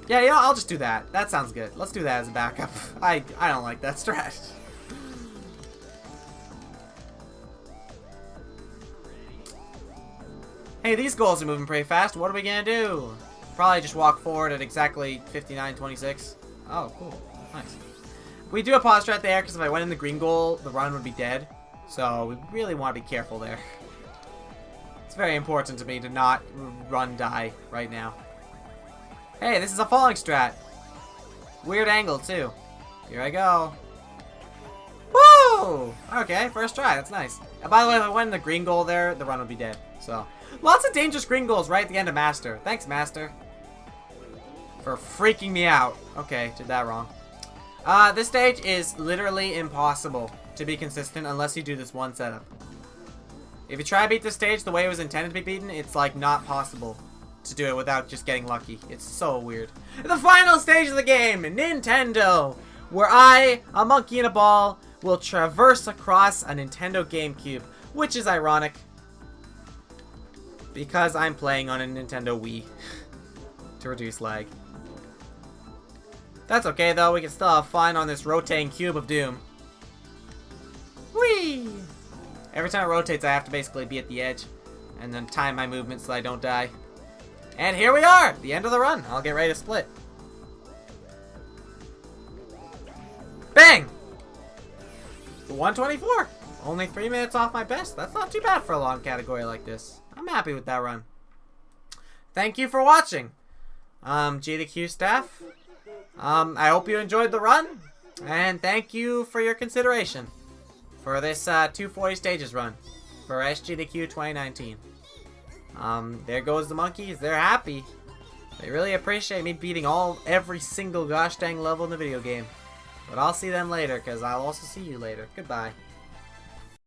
Yeah, I'll just do that. That sounds good. Let's do that as a backup. I don't like that strat. Hey, these goals are moving pretty fast. What are we gonna do? Probably just walk forward at exactly 59:26. Oh, cool. Nice. We do a pause strat there because if I went in the green goal, the run would be dead. So we really want to be careful there. It's very important to me to not run die right now. Hey, this is a falling strat. Weird angle too. Here I go. Woo! Okay, first try. That's nice. And by the way, if I went in the green goal there, the run would be dead. So lots of dangerous green goals right at the end of Master. Thanks, Master, for freaking me out. Okay, did that wrong. This stage is literally impossible to be consistent unless you do this one setup. If you try to beat this stage the way it was intended to be beaten, it's like not possible to do it without just getting lucky. It's so weird. The final stage of the game, Nintendo, where I, a monkey in a ball, will traverse across a Nintendo GameCube, which is ironic because I'm playing on a Nintendo Wii to reduce lag. That's okay, though. We can still have fun on this rotating cube of doom. Whee! Every time it rotates, I have to basically be at the edge. And then time my movement so I don't die. And here we are! The end of the run. I'll get ready to split. Bang! 124. Only 3 minutes off my best. That's not too bad for a long category like this. I'm happy with that run. Thank you for watching. GDQ staff. I hope you enjoyed the run. And thank you for your consideration for this 240 stages run for SGDQ 2019. There goes the monkeys. They're happy. They really appreciate me beating every single gosh dang level in the video game. But I'll see them later, because I'll also see you later. Goodbye.